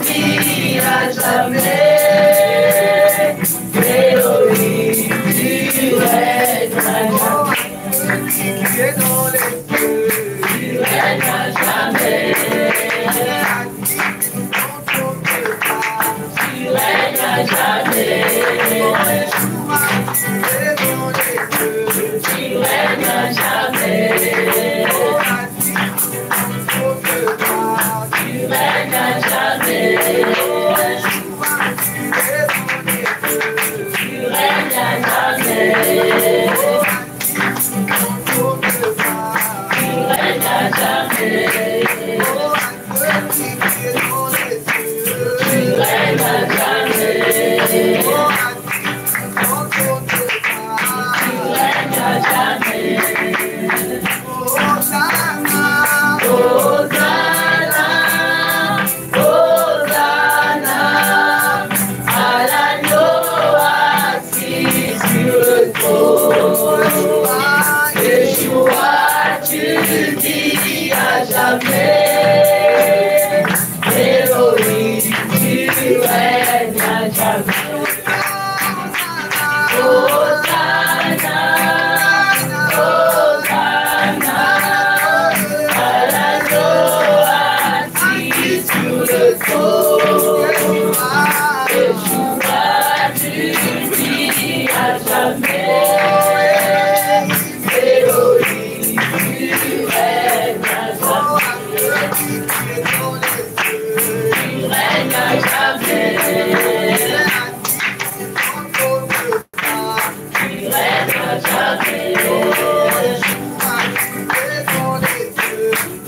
dis à jamais. Elohim, tu règnes à jamais. Tu es dans les cieux, tu règnes à jamais. Tu règnes à jamais. Tu règnes à jamais. Tu règnes à jamais. Tu règnes à jamais. Tu règnes à jamais. Tu règnes à jamais. Hosanna, Hosanna, à l'agneau assis sur le trône. Yeshua, tu dis à jamais. Elohim, tu règnes à jamais. Hosanna, Hosanna, à l'agneau assis sur le trône. Yeshua, tu dis à jamais. Elohim, tu règnes à jamais. Tu règnes à jamais. Tu règnes à jamais.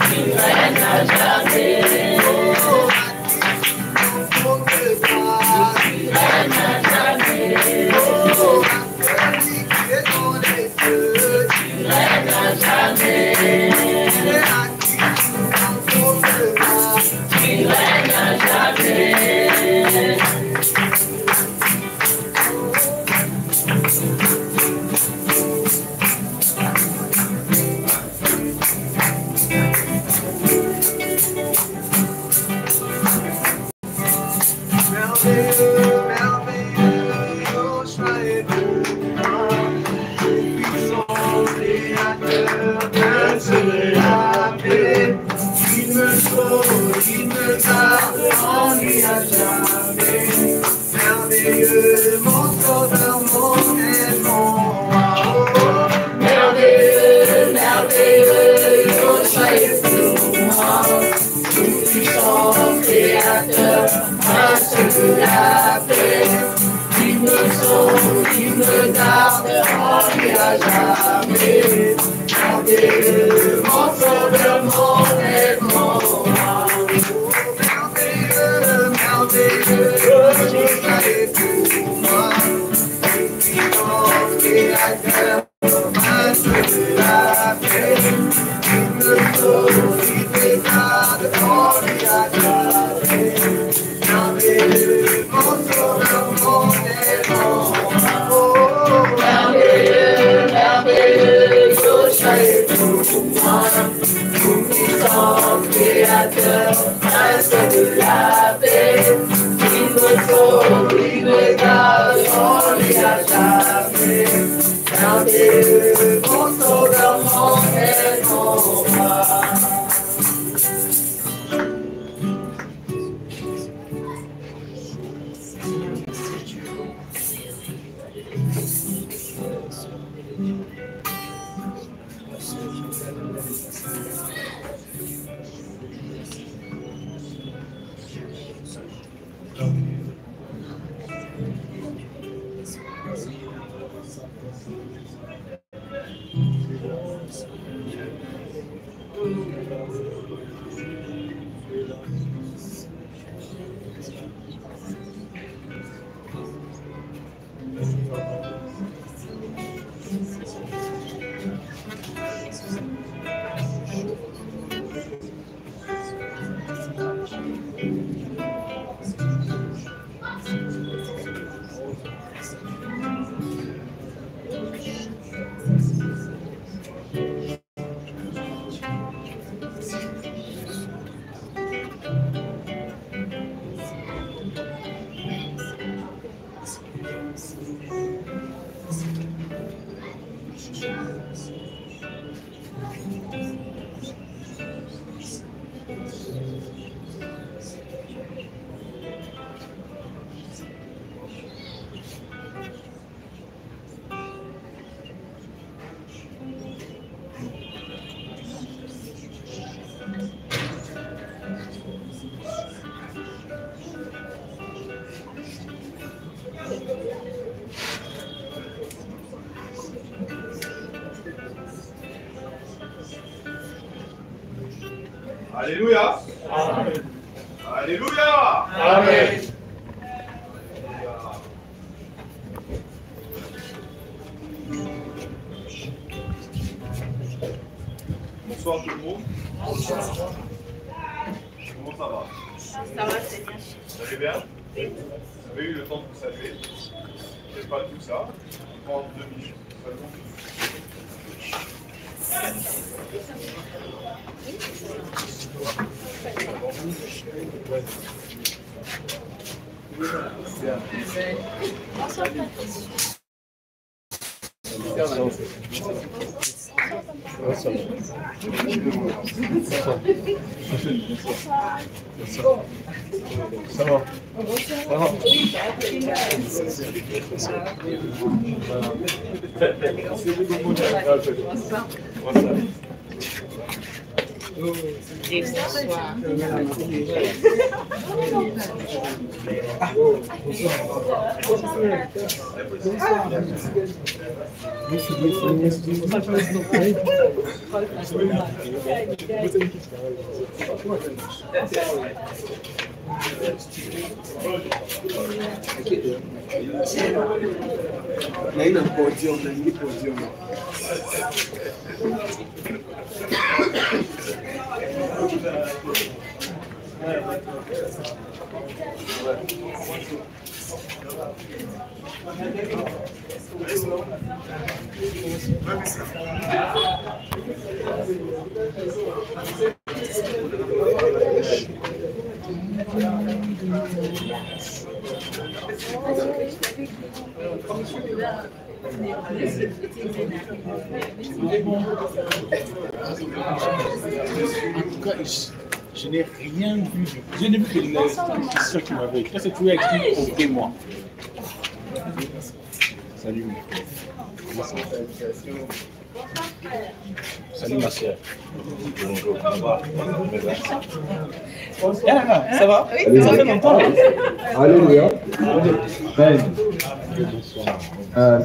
Tu règnes à jamais. Tu règnes à jamais. Tu règnes à jamais. Tu règnes à jamais. Merveilleux, merveilleux, Yoshua est pour moi. Puissant créateur, Dieu serait la paix. Il me sauve, il me garde en lui à jamais. Merveilleux, mon sauveur, mon aimant. Merveilleux, merveilleux, Yoshua est pour moi. Tout-puissant créateur, Prince de la paix. Il me sauve, il me garde en lui à jamais. Merveilleux, mon sauveur, mon aimant. Merveilleux, merveilleux, Yoshua est pour moi. Tout-puissant créateur, Prince de la paix. Il me sauve, il me garde en lui à jamais. Merveilleux, mon sauveur, mon aimant. Merveilleux, merveilleux, Yoshua est pour moi. Tout-puissant créateur, Prince de la paix. Il me sauve, il me garde en lui à jamais. Merveilleux, mon sauveur, mon aimant. Alléluia. Amen. Alléluia. Amen. Bonsoir tout le monde. Comment ça va? Ça va, c'est bien. Vous allez bien? Vous avez eu le temps de vous saluer? C'est pas tout ça. On prend 2 minutes seulement. Ça va. Naina podium, naina podium. En tout cas, je n'ai rien vu. Je n'ai vu que les questions qui m'avaient écrit. C'est tout écrit au témoin. Salut. Salut ma soeur. Bonjour, ça va? Ah, ça va? Ça fait longtemps. Alléluia. Amen.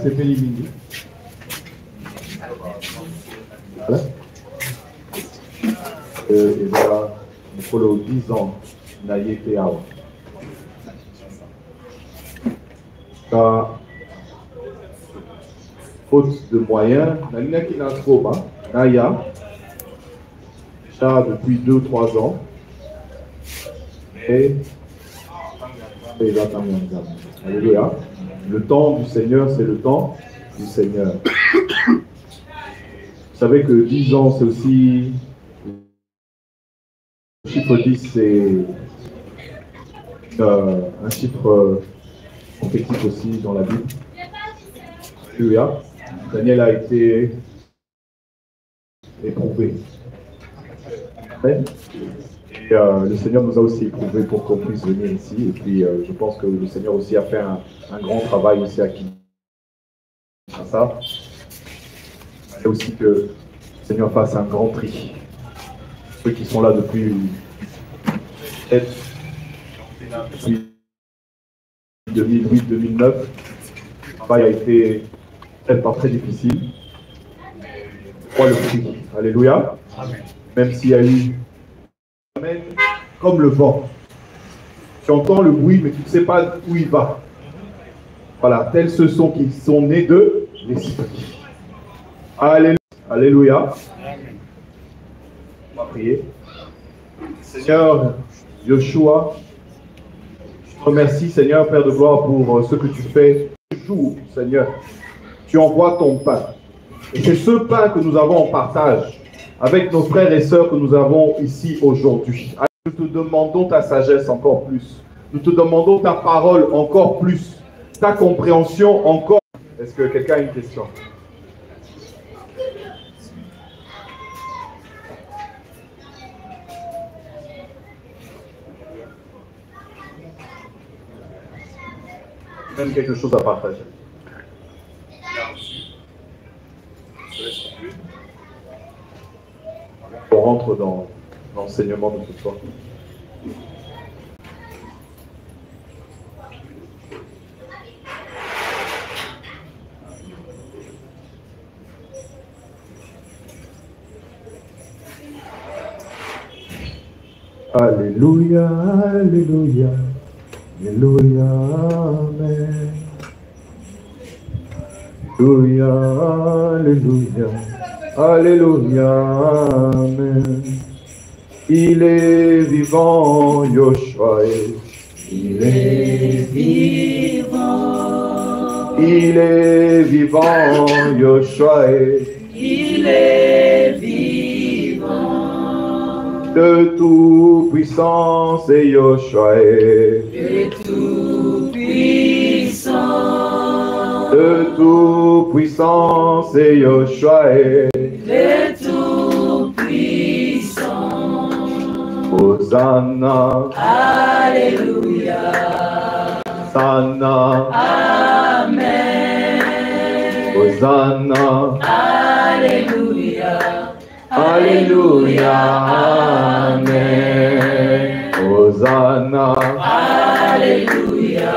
C'est Félix Mindy. Voilà. Et voilà, il faut 10 ans, il a été à faute de moyens, il y a qui n'a trop bas, Naya, déjà depuis 2-3 ans, et il va t'amener. Alléluia. Le temps du Seigneur, c'est le temps du Seigneur. Vous savez que 10 ans, c'est aussi, le chiffre 10, c'est un chiffre prophétique aussi dans la Bible. Alléluia. Daniel a été éprouvé. Amen. Et le Seigneur nous a aussi éprouvés pour qu'on puisse venir ici. Et puis je pense que le Seigneur aussi a fait un grand travail aussi à ça. Et aussi que le Seigneur fasse un grand tri. Ceux qui sont là depuis 2008-2009, le travail a été pas très difficile. Crois le prix. Alléluia. Amen. Même s'il y a eu Amen, comme le vent. Tu entends le bruit, mais tu ne sais pas où il va. Voilà, tels ceux sont qui sont nés de l'Esprit. Alléluia. Alléluia. On va prier. Seigneur Yoshua, je te remercie, Seigneur, Père de gloire, pour ce que tu fais toujours, Seigneur. Tu envoies ton pain. Et c'est ce pain que nous avons en partage avec nos frères et sœurs que nous avons ici aujourd'hui. Nous te demandons ta sagesse encore plus. Nous te demandons ta parole encore plus. Ta compréhension encore. Est-ce que quelqu'un a une question? Même quelque chose à partager. On rentre dans l'enseignement de ce soir. Alléluia, Alléluia, Alléluia, Amen. Alléluia, Alléluia, Alléluia, Amen. Il est vivant, Yoshua. Il est vivant. Il est vivant, Yoshua. Il est vivant. De toute puissance, Yoshua. De toute puissance. De toute puissance, Yoshua. De toute puissance. Hosanna. Alléluia. Hosanna. Amen. Hosanna. Alléluia. Alléluia. Amen. Hosanna. Alléluia.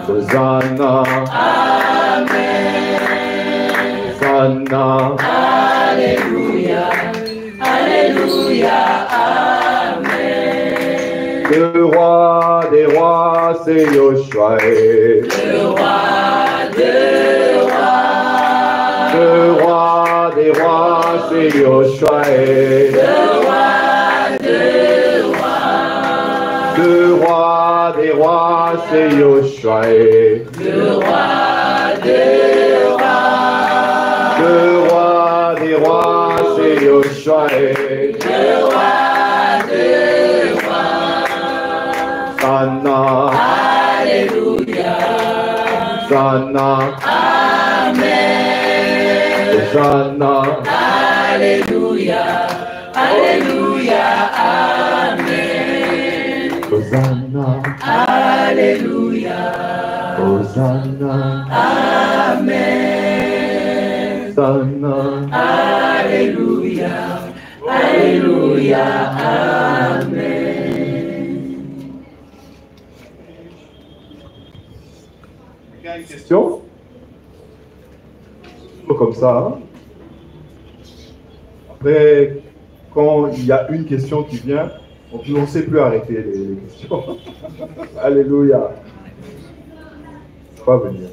Hosanna. Amen. Hosanna. Alléluia. Alléluia. Amen. Le roi des rois, c'est Yoshua. Le roi des rois. Le roi des rois, c'est Yoshua. Le roi des rois. Le roi des rois, c'est Yoshua. Le roi des rois. Le roi des rois, c'est Yoshua. Le roi des rois. Hosanna. Alléluia. Hosanna. Amen. Hosanna. Alléluia. Alléluia. Amen. Hosanna. Alléluia. Hosanna. Amen. Hosanna. Alléluia. Alléluia. Amen. Quelqu'un a une question? Toujours comme ça. Hein? Après, quand il y a une question qui vient, on ne sait plus arrêter les questions. Alléluia. Ça va venir.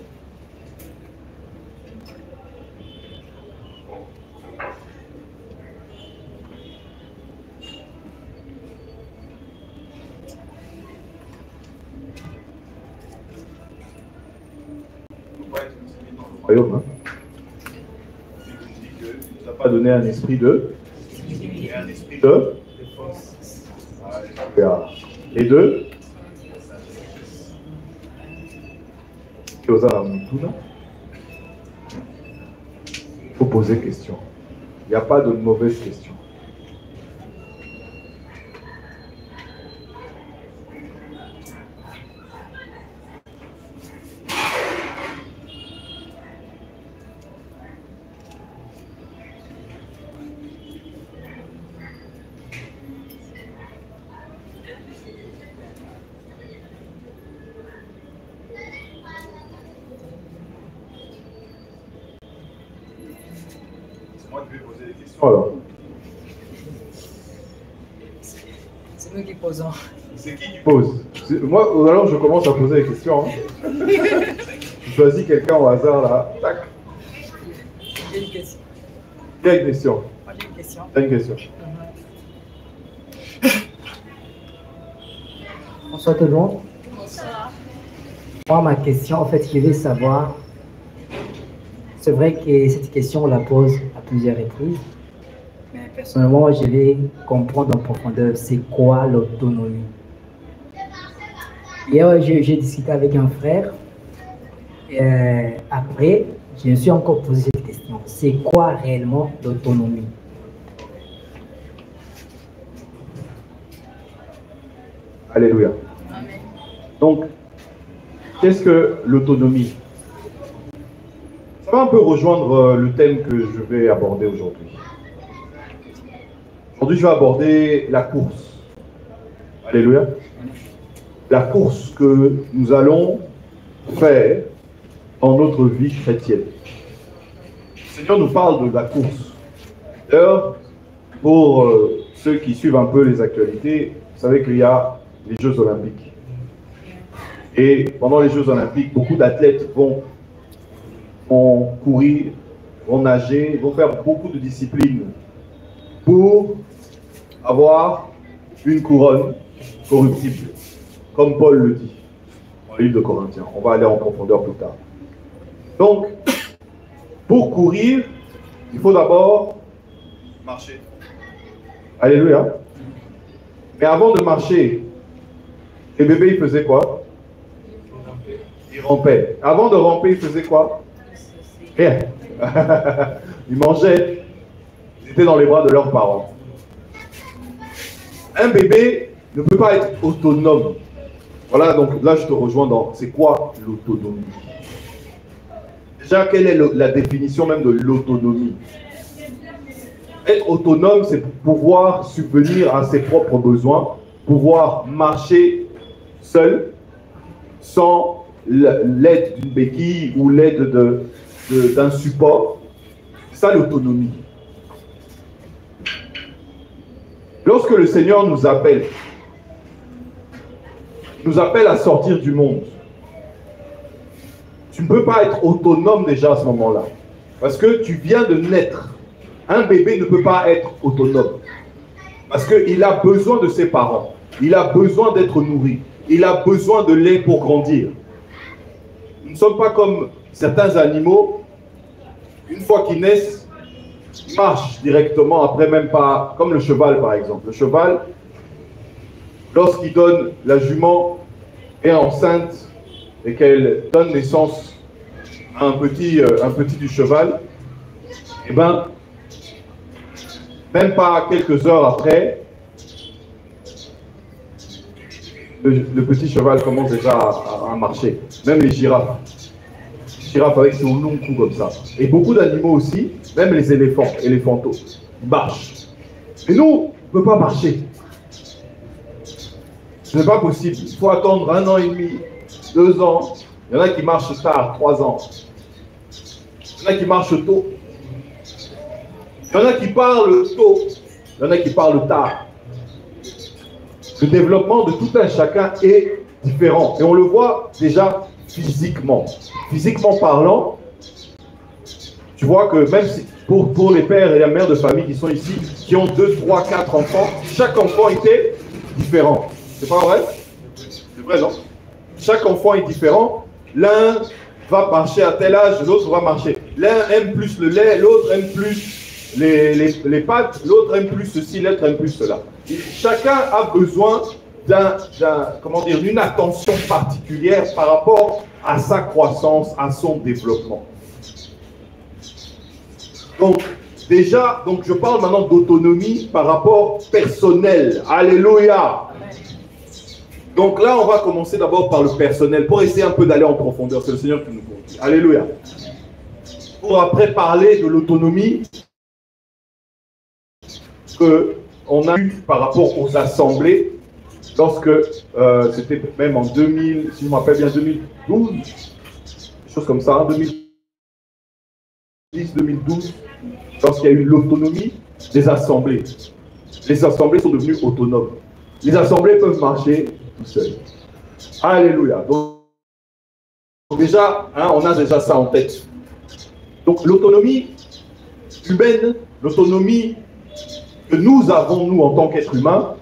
Royaume. Hein? Il ne nous a pas donné un esprit de. Un esprit de. Et de. Il faut poser question. Il n'y a pas de mauvaise question. Alors. C'est nous qui posons. C'est qui pose? Moi, alors je commence à poser les questions. Hein. Je choisis quelqu'un au hasard là. Tac. J'ai une question. Il y a une question. Moi, j'ai une question. Il y a une question. Bonsoir tout le monde. Bonsoir. Moi, ma question, en fait, je vais savoir. C'est vrai que cette question, on la pose à plusieurs reprises. Mais personnellement, je vais comprendre en profondeur c'est quoi l'autonomie. Hier, j'ai discuté avec un frère. Et après, je me suis encore posé cette question. C'est quoi réellement l'autonomie? Alléluia. Amen. Donc, qu'est-ce que l'autonomie? Ça va un peu rejoindre le thème que je vais aborder aujourd'hui. Aujourd'hui, je vais aborder la course. Alléluia. La course que nous allons faire dans notre vie chrétienne. Le Seigneur nous parle de la course. D'ailleurs, pour ceux qui suivent un peu les actualités, savez qu'il y a les Jeux Olympiques. Et pendant les Jeux Olympiques, beaucoup d'athlètes vont courir, vont nager, vont faire beaucoup de disciplines pour avoir une couronne corruptible, comme Paul le dit dans le livre de Corinthiens. On va aller en profondeur plus tard. Donc, pour courir, il faut d'abord marcher. Alléluia. Mais avant de marcher, les bébés, ils faisaient quoi? Ils rampaient. Avant de ramper, ils faisaient quoi? Rien. Ils mangeaient. Ils étaient dans les bras de leurs parents. Un bébé ne peut pas être autonome. Voilà, donc là, je te rejoins dans... C'est quoi l'autonomie? Déjà, quelle est la définition même de l'autonomie? Être autonome, c'est pouvoir subvenir à ses propres besoins, pouvoir marcher seul, sans l'aide d'une béquille ou l'aide d'un support. C'est ça l'autonomie. Lorsque le Seigneur nous appelle à sortir du monde, tu ne peux pas être autonome déjà à ce moment-là. Parce que tu viens de naître. Un bébé ne peut pas être autonome. Parce qu'il a besoin de ses parents. Il a besoin d'être nourri. Il a besoin de lait pour grandir. Nous ne sommes pas comme certains animaux. Une fois qu'ils naissent, ils marchent directement, après même pas, comme le cheval par exemple. Le cheval, lorsqu'il donne, la jument est enceinte et qu'elle donne naissance à un petit du cheval, et bien, même pas quelques heures après, le petit cheval commence déjà à marcher. Même les girafes. Les girafes avec son long cou comme ça. Et beaucoup d'animaux aussi, même les éléphants, éléphantaux, ils marchent. Mais nous, on ne peut pas marcher. Ce n'est pas possible. Il faut attendre 1 an et demi, 2 ans. Il y en a qui marchent tard, 3 ans. Il y en a qui marchent tôt. Il y en a qui parlent tôt. Il y en a qui parlent tard. Le développement de tout un chacun est différent. Et on le voit déjà physiquement. Physiquement parlant, tu vois que même si pour les pères et les mères de famille qui sont ici, qui ont 2, 3, 4 enfants, chaque enfant était différent. C'est pas vrai? C'est vrai, non? Chaque enfant est différent. L'un va marcher à tel âge, l'autre va marcher. L'un aime plus le lait, l'autre aime plus les pâtes, l'autre aime plus ceci, l'autre aime plus cela. Et chacun a besoin d'une attention particulière par rapport à sa croissance, à son développement. Donc, déjà, je parle maintenant d'autonomie par rapport personnel. Alléluia. Donc là, on va commencer d'abord par le personnel, pour essayer un peu d'aller en profondeur. C'est le Seigneur qui nous conduit. Alléluia. Pour après parler de l'autonomie qu'on a eu par rapport aux assemblées, lorsque c'était même en 2000, si je me rappelle bien, 2012, des choses comme ça, 2010, 2012, lorsqu'il y a eu l'autonomie des assemblées. Les assemblées sont devenues autonomes. Les assemblées peuvent marcher tout seuls. Alléluia. Donc déjà, on a déjà ça en tête. Donc l'autonomie humaine, l'autonomie que nous avons, nous, en tant qu'êtres humains,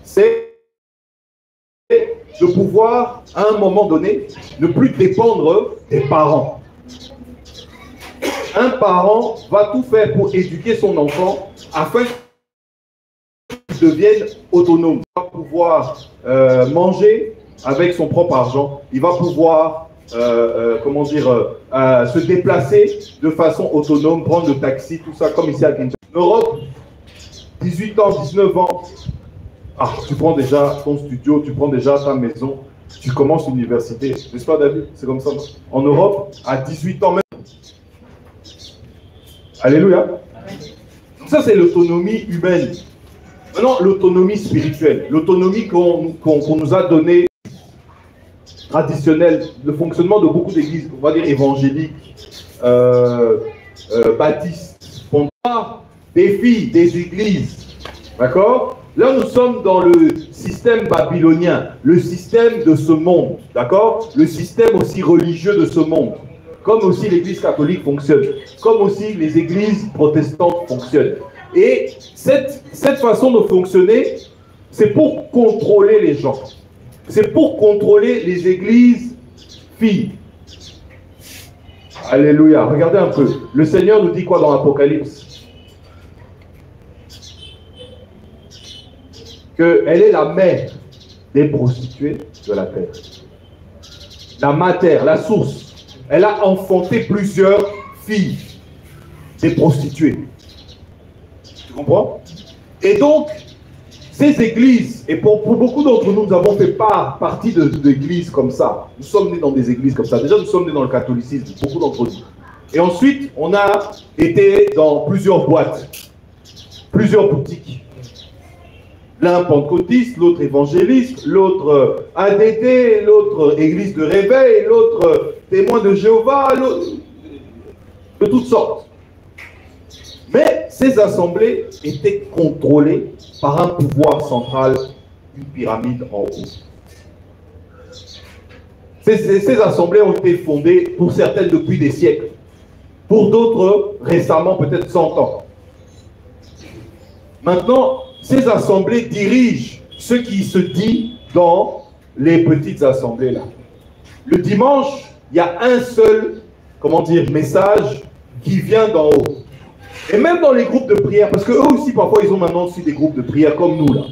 c'est de pouvoir, à un moment donné, ne plus dépendre des parents. Un parent va tout faire pour éduquer son enfant afin qu'il devienne autonome. Il va pouvoir manger avec son propre argent. Il va pouvoir, se déplacer de façon autonome, prendre le taxi, tout ça, comme ici à Kinshasa. En Europe, 18 ans, 19 ans, tu prends déjà ton studio, tu prends déjà ta maison, tu commences l'université. N'est-ce pas, David? C'est comme ça. En Europe, à 18 ans même. Alléluia. Donc ça, c'est l'autonomie humaine. Maintenant, l'autonomie spirituelle. L'autonomie qu'on nous a donnée, traditionnelle, le fonctionnement de beaucoup d'églises, on va dire évangéliques, baptistes, font part des filles des églises. D'accord? Là, nous sommes dans le système babylonien, le système de ce monde, d'accord? Le système aussi religieux de ce monde, comme aussi l'Église catholique fonctionne, comme aussi les églises protestantes fonctionnent. Et cette façon de fonctionner, c'est pour contrôler les gens. C'est pour contrôler les églises filles. Alléluia. Regardez un peu. Le Seigneur nous dit quoi dans l'Apocalypse? Qu'elle est la mère des prostituées de la terre. La matière, la source. Elle a enfanté plusieurs filles des prostituées. Tu comprends? Et donc, ces églises, et pour beaucoup d'entre nous, nous avons fait partie d'églises comme ça. Nous sommes nés dans des églises comme ça. Déjà, nous sommes nés dans le catholicisme, beaucoup d'entre nous. Et ensuite, on a été dans plusieurs boîtes, plusieurs boutiques. L'un pentecôtiste, l'autre évangéliste, l'autre ADT, l'autre église de réveil, l'autre témoin de Jéhovah, l'autre de toutes sortes. Mais ces assemblées étaient contrôlées par un pouvoir central, une pyramide en haut. Ces assemblées ont été fondées, pour certaines depuis des siècles, pour d'autres récemment, peut-être 100 ans. Maintenant, ces assemblées dirigent ce qui se dit dans les petites assemblées là. Le dimanche, il y a un seul, comment dire, message qui vient d'en haut. Et même dans les groupes de prière, parce qu'eux aussi, parfois, ils ont maintenant aussi des groupes de prière comme nous, là.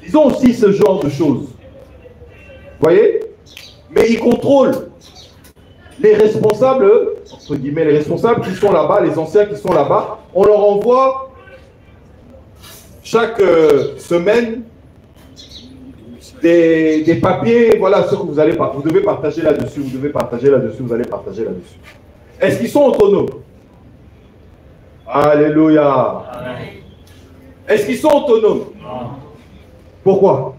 Ils ont aussi ce genre de choses. Vous voyez? Mais ils contrôlent les responsables, entre guillemets, les responsables qui sont là-bas, les anciens qui sont là-bas. On leur envoie chaque semaine des papiers, voilà ce que vous allez vous devez partager là-dessus, vous devez partager là-dessus, vous allez partager là-dessus. Est-ce qu'ils sont autonomes? Alléluia. Est-ce qu'ils sont autonomes? Non. Pourquoi?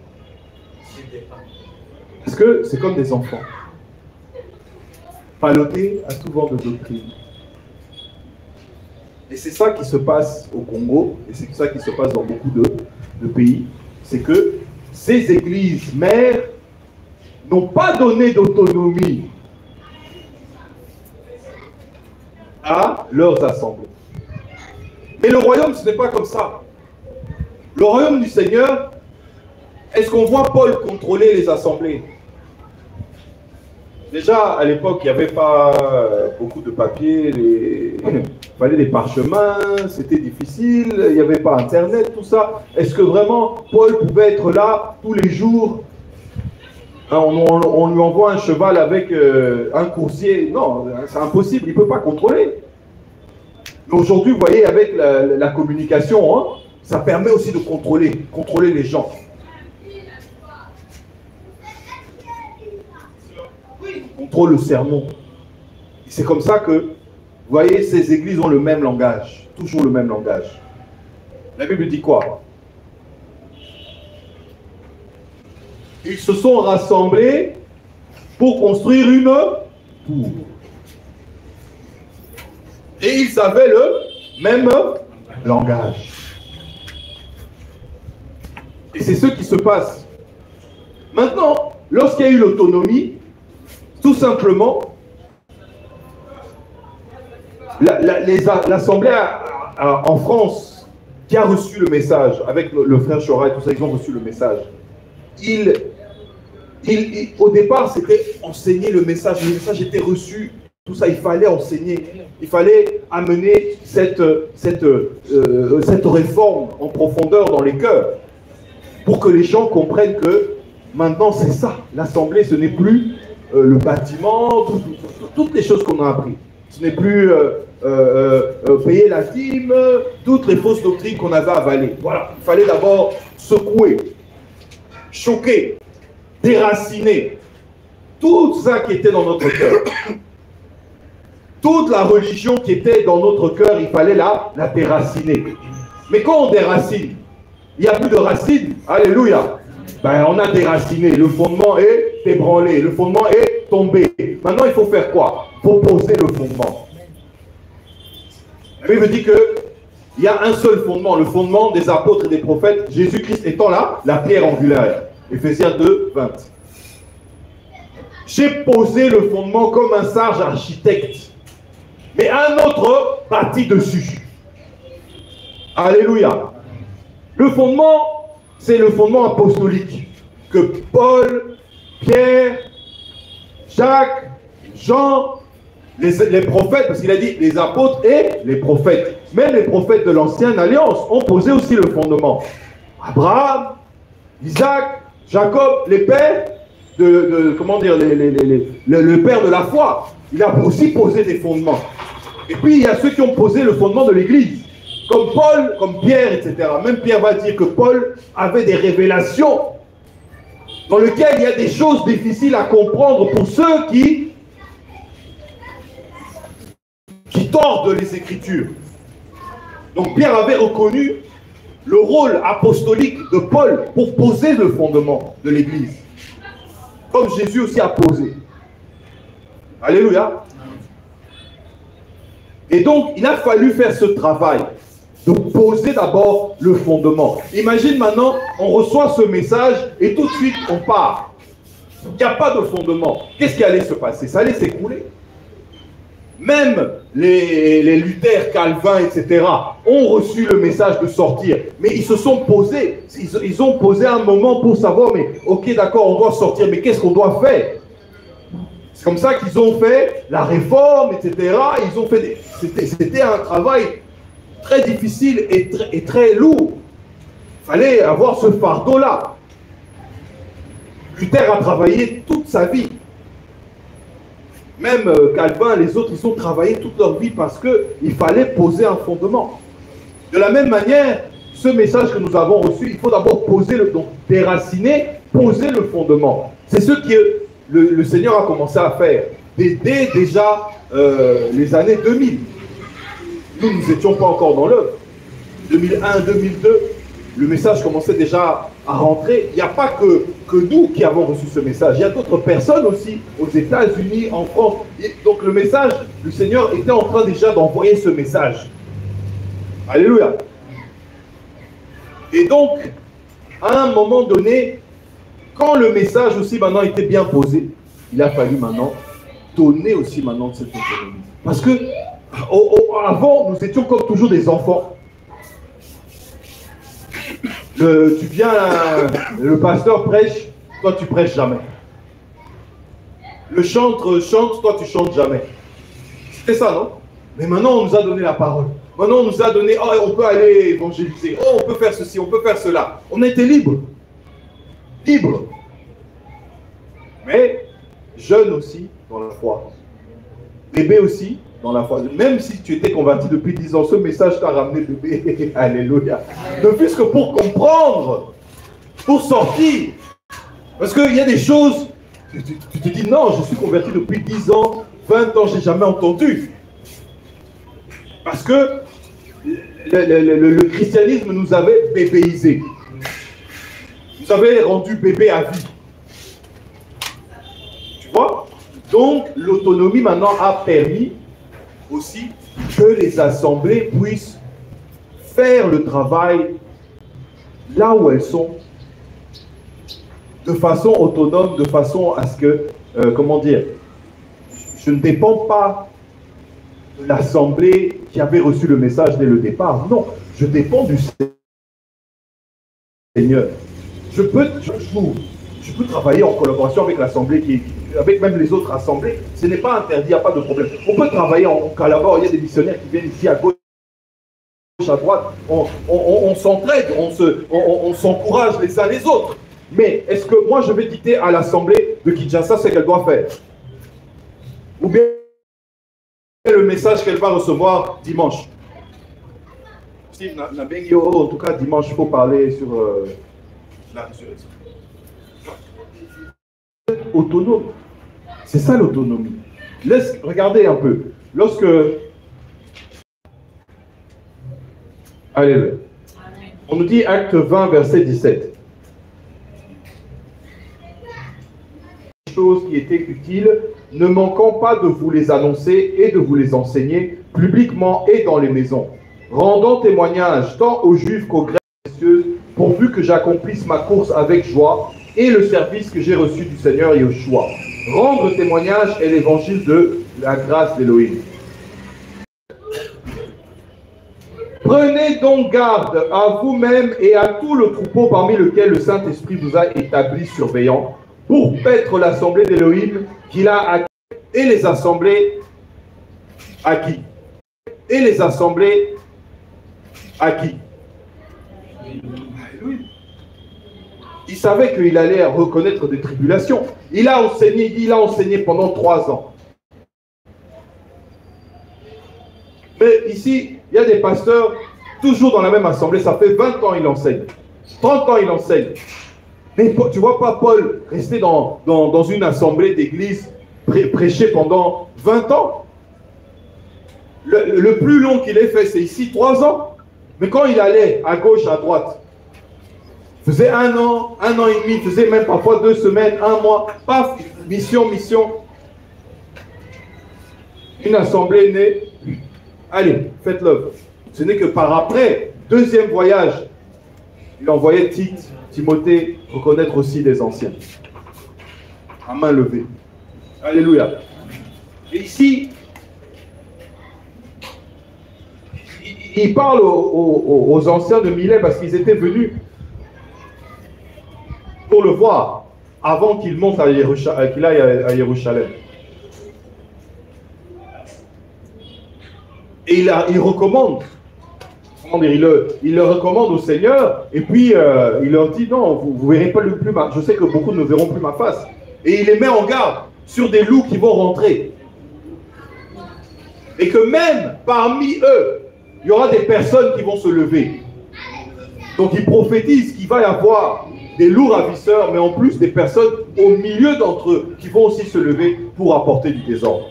Parce que c'est comme des enfants. Pallotés à tout vent de doctrine. Et c'est ça qui se passe au Congo, et c'est ça qui se passe dans beaucoup de pays. C'est que ces églises mères n'ont pas donné d'autonomie à leurs assemblées. Mais le royaume, ce n'est pas comme ça. Le royaume du Seigneur, est-ce qu'on voit Paul contrôler les assemblées? Déjà, à l'époque, il n'y avait pas beaucoup de papiers, il fallait des parchemins, c'était difficile, il n'y avait pas Internet, tout ça. Est-ce que vraiment Paul pouvait être là tous les jours? On lui envoie un cheval avec un coursier. Non, c'est impossible, il ne peut pas contrôler. Mais aujourd'hui, vous voyez, avec la communication, hein, ça permet aussi de contrôler les gens. Contrôle le sermon. C'est comme ça que, vous voyez, ces églises ont le même langage, toujours le même langage. La Bible dit quoi? Ils se sont rassemblés pour construire une tour. Et ils avaient le même langage. Et c'est ce qui se passe. Maintenant, lorsqu'il y a eu l'autonomie, tout simplement, l'Assemblée en France, qui a reçu le message, avec le frère Chora et tout ça, ils ont reçu le message. Au départ, c'était enseigner le message était reçu, tout ça, il fallait enseigner, il fallait amener cette réforme en profondeur dans les cœurs, pour que les gens comprennent que maintenant c'est ça, l'Assemblée, ce n'est plus le bâtiment, toutes les choses qu'on a appris. Ce n'est plus payer la dîme, toutes les fausses doctrines qu'on avait avalées. Voilà, il fallait d'abord secouer, choquer, déraciner tout ça qui était dans notre cœur. Toute la religion qui était dans notre cœur, il fallait la déraciner. Mais quand on déracine, il n'y a plus de racines. Alléluia. Ben, on a déraciné, le fondement est ébranlé, le fondement est tombé. Maintenant, il faut faire quoi? Il faut poser le fondement. La Bible dit que Il y a un seul fondement, le fondement des apôtres et des prophètes, Jésus-Christ étant là, la pierre angulaire. Éphésiens 2, 20. J'ai posé le fondement comme un sage architecte, mais un autre bâtit dessus. Alléluia. Le fondement, c'est le fondement apostolique que Paul, Pierre, Jacques, Jean, les prophètes, parce qu'il a dit les apôtres et les prophètes. Même les prophètes de l'ancienne alliance ont posé aussi le fondement. Abraham, Isaac, Jacob, les pères comment dire, le père de la foi, il a aussi posé des fondements. Et puis il y a ceux qui ont posé le fondement de l'Église, comme Paul, comme Pierre, etc. Même Pierre va dire que Paul avait des révélations dans lesquelles il y a des choses difficiles à comprendre pour ceux qui tordent les Écritures. Donc Pierre avait reconnu le rôle apostolique de Paul pour poser le fondement de l'Église, comme Jésus aussi a posé. Alléluia. Et donc, il a fallu faire ce travail de poser d'abord le fondement. Imagine maintenant, on reçoit ce message et tout de suite, on part. Il n'y a pas de fondement. Qu'est-ce qui allait se passer? Ça allait s'écrouler. Même les Luther, Calvin, etc. ont reçu le message de sortir. Mais ils se sont posés. Ils ont posé un moment pour savoir, mais ok, d'accord, on doit sortir, mais qu'est-ce qu'on doit faire? C'est comme ça qu'ils ont fait la réforme, etc. Ils ont fait c'était un travail très difficile et très lourd. Il fallait avoir ce fardeau-là. Luther a travaillé toute sa vie. Même Calvin, les autres, ils ont travaillé toute leur vie parce qu'il fallait poser un fondement. De la même manière, ce message que nous avons reçu, il faut d'abord poser donc déraciner, poser le fondement. C'est ce que le Seigneur a commencé à faire dès déjà les années 2000. Nous n'étions pas encore dans l'œuvre. 2001, 2002, le message commençait déjà à rentrer. Il n'y a pas que nous qui avons reçu ce message. Il y a d'autres personnes aussi, aux États-Unis, en France. Et donc le message, le Seigneur était en train déjà d'envoyer ce message. Alléluia. Et donc, à un moment donné, quand le message aussi maintenant était bien posé, il a fallu maintenant donner aussi maintenant de cette autonomie. Parce que avant, nous étions comme toujours des enfants. Tu viens, le pasteur prêche, toi tu prêches jamais. Le chantre chante, toi tu chantes jamais. C'était ça, non? Mais maintenant on nous a donné la parole. Maintenant on nous a donné, oh, on peut aller évangéliser, oh, on peut faire ceci, on peut faire cela. On a été libre. Libre. Mais jeune aussi dans la foi. Bébé aussi dans la foi. Même si tu étais converti depuis 10 ans, ce message t'a ramené bébé. Alléluia. Ne fût-ce que pour comprendre, pour sortir. Parce qu'il y a des choses, tu te dis non, je suis converti depuis 10 ans, 20 ans, je n'ai jamais entendu. Parce que le christianisme nous avait bébéisés. Nous avait rendu bébé à vie. Tu vois? Donc, l'autonomie maintenant a permis aussi que les assemblées puissent faire le travail là où elles sont, de façon autonome, de façon à ce que, comment dire, je ne dépends pas de l'assemblée qui avait reçu le message dès le départ. Non, je dépends du Seigneur. Je peux travailler en collaboration avec l'assemblée, avec même les autres assemblées. Ce n'est pas interdit, il n'y a pas de problème. On peut travailler, on collabore. Il y a des missionnaires qui viennent ici à gauche, à droite. On s'entraide, on s'encourage les uns les autres. Mais est-ce que moi je vais dicter à l'assemblée de Kinshasa ce qu'elle doit faire? Ou bien le message qu'elle va recevoir dimanche? En tout cas, dimanche, il faut parler sur la résurrection. Autonome. C'est ça l'autonomie. Regardez un peu. Lorsque... Allez, on nous dit acte 20, verset 17. Choses qui étaient utiles, ne manquant pas de vous les annoncer et de vous les enseigner publiquement et dans les maisons. rendant témoignage tant aux Juifs qu'aux Grecs précieuses, pourvu que j'accomplisse ma course avec joie et le service que j'ai reçu du Seigneur Yahushua. Rendre témoignage est l'évangile de la grâce d'Élohim. Prenez donc garde à vous-même et à tout le troupeau parmi lequel le Saint-Esprit vous a établi surveillant, pour paître l'assemblée d'Élohim qu'il a acquis, et les assemblées acquis. Et les assemblées acquis. Il savait qu'il allait reconnaître des tribulations. Il a enseigné pendant 3 ans. Mais ici, il y a des pasteurs, toujours dans la même assemblée, ça fait 20 ans il enseigne. 30 ans il enseigne. Mais tu ne vois pas Paul rester dans une assemblée d'église, prêcher pendant 20 ans. Le plus long qu'il ait fait, c'est ici 3 ans. Mais quand il allait à gauche, à droite, il faisait 1 an, 1 an et demi, il faisait même parfois 2 semaines, 1 mois, paf, mission. Une assemblée née. Allez, faites-le. Ce n'est que par après, 2e voyage, il envoyait Timothée reconnaître aussi les anciens. À main levée. Alléluia. Et ici, il parle aux anciens de Milet parce qu'ils étaient venus pour le voir avant qu'il monte qu'il aille à Jérusalem. Et il recommande, comment dire, il le recommande au Seigneur, et puis il leur dit non, vous ne verrez pas plus je sais que beaucoup ne verront plus ma face. Et il les met en garde sur des loups qui vont rentrer. Et que même parmi eux, il y aura des personnes qui vont se lever. Donc il prophétise qu'il va y avoir des loups ravisseurs, mais en plus des personnes au milieu d'entre eux qui vont aussi se lever pour apporter du désordre.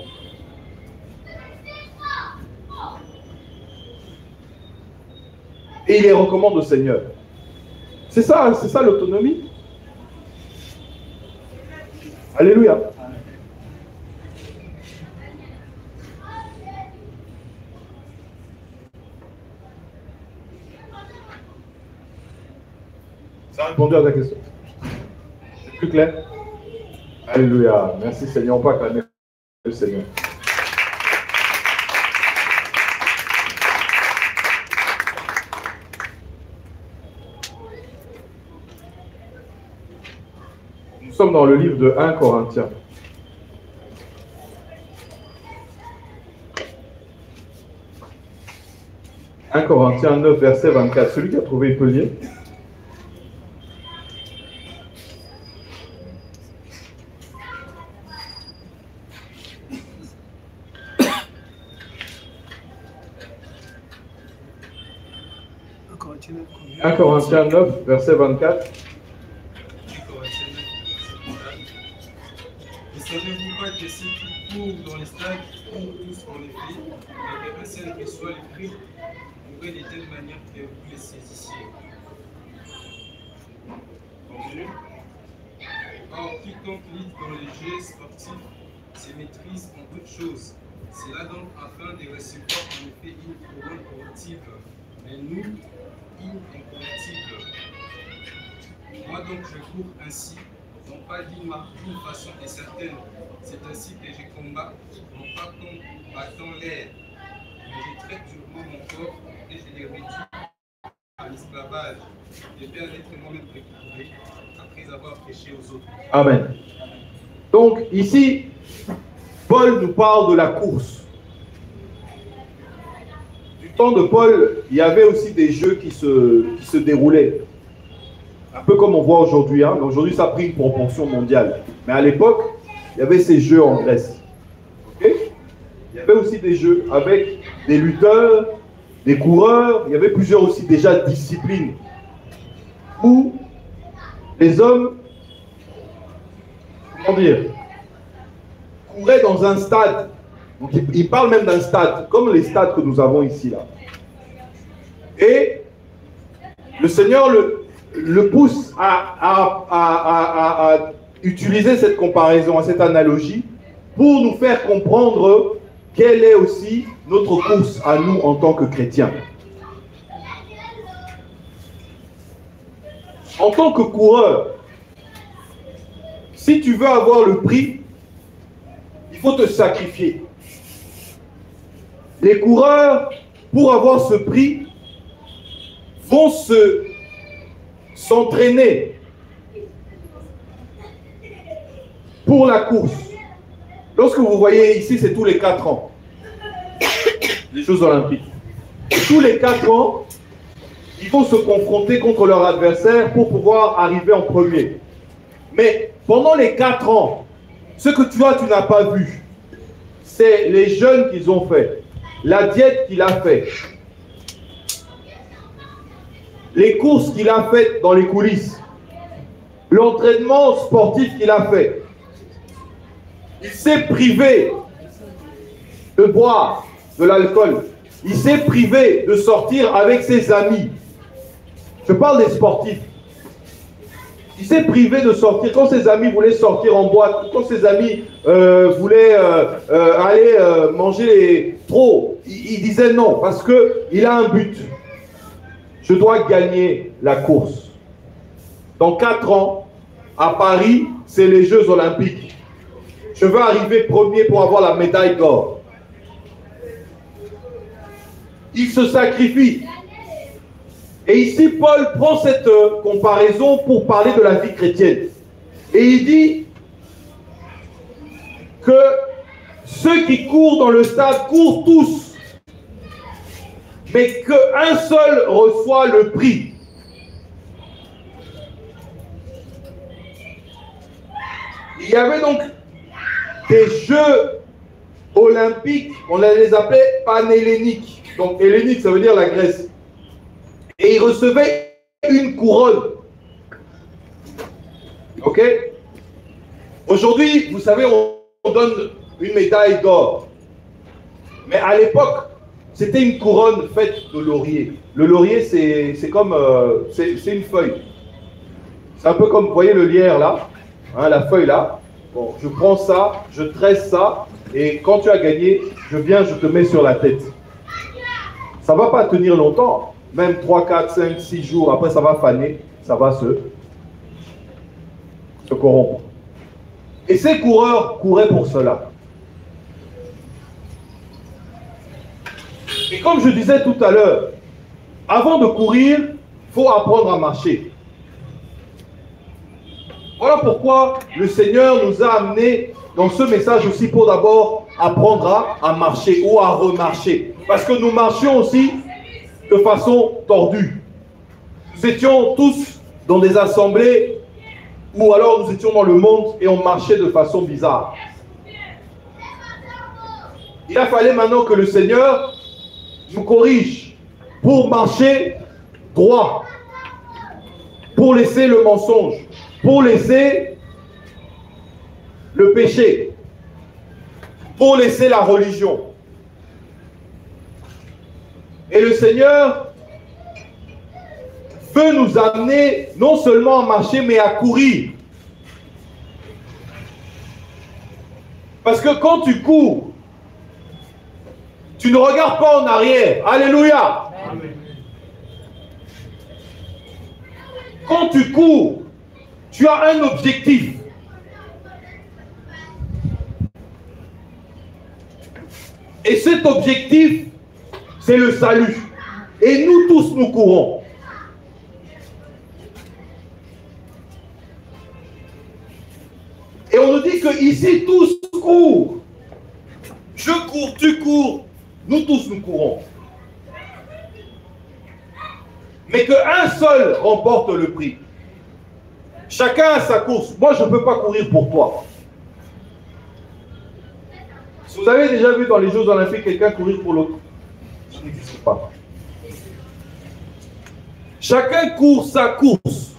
Et il les recommande au Seigneur. C'est ça l'autonomie. Alléluia. Ça a répondu à ta question. C'est plus clair? Alléluia. Merci Seigneur. On peut acclamer le Seigneur. Nous sommes dans le livre de 1 Corinthiens. « 1 Corinthiens 9, verset 24. » Celui qui a trouvé, il peut lire. « 1 Corinthiens 9, verset 24. » Ne savez-vous pas que ceux qui courent dans les stades courent tous en effet, mais qu'un seul reçoit les prix, mourrait de telle manière que vous les saisissiez. Continue. Or, quiconque lit dans les jeux sportifs se maîtrise en toutes choses. C'est là donc afin de recevoir en effet une couronne corruptible, mais nous, une incorruptible. Moi donc je cours ainsi, non pas d'une façon incertaine. C'est ainsi que je combats, non pas comme battant l'air, mais je traite durement mon corps et je le réduis à l'esclavage, de faire l'être moi-même récupéré après avoir péché aux autres. Amen. Donc ici, Paul nous parle de la course. Du temps de Paul, il y avait aussi des jeux qui se déroulaient. Un peu comme on voit aujourd'hui. Hein. Aujourd'hui, ça a pris une proportion mondiale. Mais à l'époque, il y avait ces jeux en Grèce. Okay? Il y avait aussi des jeux avec des lutteurs, des coureurs. Il y avait plusieurs aussi déjà disciplines où les hommes, comment dire, couraient dans un stade. Donc, il parle même d'un stade, comme les stades que nous avons ici, là. Et le Seigneur le pousse à utiliser cette comparaison, à cette analogie, pour nous faire comprendre quelle est aussi notre course à nous en tant que chrétiens. En tant que coureur, si tu veux avoir le prix, il faut te sacrifier. Les coureurs, pour avoir ce prix, vont s'entraîner pour la course. Lorsque vous voyez ici, c'est tous les 4 ans, les Jeux Olympiques. Tous les 4 ans, ils vont se confronter contre leur adversaire pour pouvoir arriver en premier. Mais pendant les 4 ans, ce que tu n'as pas vu, c'est les jeûnes qu'ils ont fait, la diète qu'il a fait, les courses qu'il a faites dans les coulisses, l'entraînement sportif qu'il a fait. Il s'est privé de boire de l'alcool. Il s'est privé de sortir avec ses amis. Je parle des sportifs. Il s'est privé de sortir. Quand ses amis voulaient sortir en boîte, quand ses amis voulaient aller manger trop, il disait non, parce qu'il a un but. Je dois gagner la course. Dans 4 ans, à Paris, c'est les Jeux Olympiques. Je veux arriver premier pour avoir la médaille d'or. Il se sacrifie. Et ici, Paul prend cette comparaison pour parler de la vie chrétienne. Et il dit que ceux qui courent dans le stade courent tous, mais qu'un seul reçoit le prix. Il y avait donc des Jeux olympiques, on les appelait panhelléniques. Donc hellénique, ça veut dire la Grèce. Et il recevait une couronne. Ok? Aujourd'hui, vous savez, on donne une médaille d'or. Mais à l'époque, c'était une couronne faite de laurier. Le laurier, c'est comme... c'est une feuille. C'est un peu comme, vous voyez le lierre là, hein, la feuille là. Bon, je prends ça, je tresse ça, et quand tu as gagné, je viens, je te mets sur la tête. Ça ne va pas tenir longtemps. Même 3, 4, 5, 6 jours, après ça va faner, ça va se corrompre. Et ces coureurs couraient pour cela. Et comme je disais tout à l'heure, avant de courir, il faut apprendre à marcher. Voilà pourquoi le Seigneur nous a amenés dans ce message aussi pour d'abord apprendre à marcher ou à remarcher. Parce que nous marchions aussi de façon tordue. Nous étions tous dans des assemblées ou alors nous étions dans le monde et on marchait de façon bizarre. Il a fallu maintenant que le Seigneur nous corrige pour marcher droit, pour laisser le mensonge, pour laisser le péché, pour laisser la religion. Et le Seigneur veut nous amener non seulement à marcher, mais à courir. Parce que quand tu cours, tu ne regardes pas en arrière. Alléluia. Amen. Quand tu cours, tu as un objectif. Et cet objectif, c'est le salut. Et nous tous, nous courons. Et on nous dit que ici, tous courent. Je cours, tu cours. Nous tous, nous courons. Mais qu'un seul remporte le prix. Chacun a sa course. Moi, je ne peux pas courir pour toi. Si vous avez déjà vu dans les Jeux Olympiques quelqu'un courir pour l'autre, ça n'existe pas. Chacun court sa course.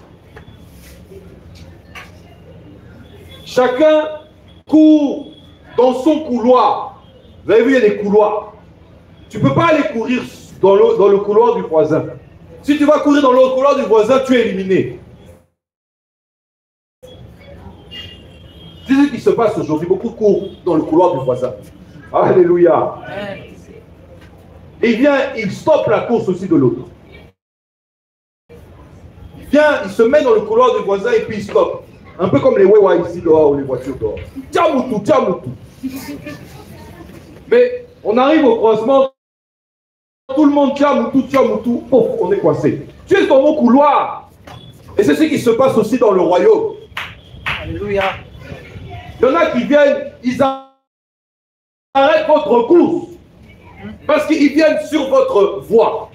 Chacun court dans son couloir. Vous avez vu, il y a des couloirs. Tu ne peux pas aller courir dans le couloir du voisin. Si tu vas courir dans le couloir du voisin, tu es éliminé. C'est ce qui se passe aujourd'hui. Beaucoup courent dans le couloir du voisin. Alléluia. Et il vient, il stoppe la course aussi de l'autre. Il vient, il se met dans le couloir du voisin et puis il stoppe. Un peu comme les Wewa ici dehors ou les voitures dehors. Tiens Moutou, tiens Moutou. Mais on arrive au croisement, tout le monde tiens Moutou, pouf, on est coincé. Tu es dans mon couloir. Et c'est ce qui se passe aussi dans le royaume. Alléluia. Il y en a qui viennent, ils arrêtent votre course. Parce qu'ils viennent sur votre voie.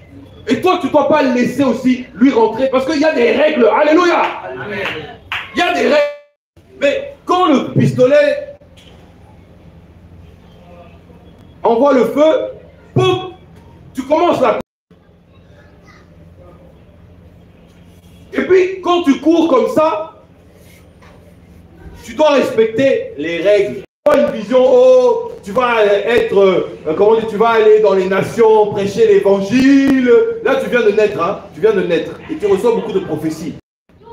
Et toi, tu ne dois pas le laisser aussi lui rentrer. Parce qu'il y a des règles. Alléluia. Il y a des règles. Mais quand le pistolet envoie le feu, poum, tu commences la course. Et puis, quand tu cours comme ça, tu dois respecter les règles. Une vision, oh, tu vas être, comment dire, tu vas aller dans les nations, prêcher l'évangile. Là, tu viens de naître, hein, tu viens de naître. Et tu reçois beaucoup de prophéties.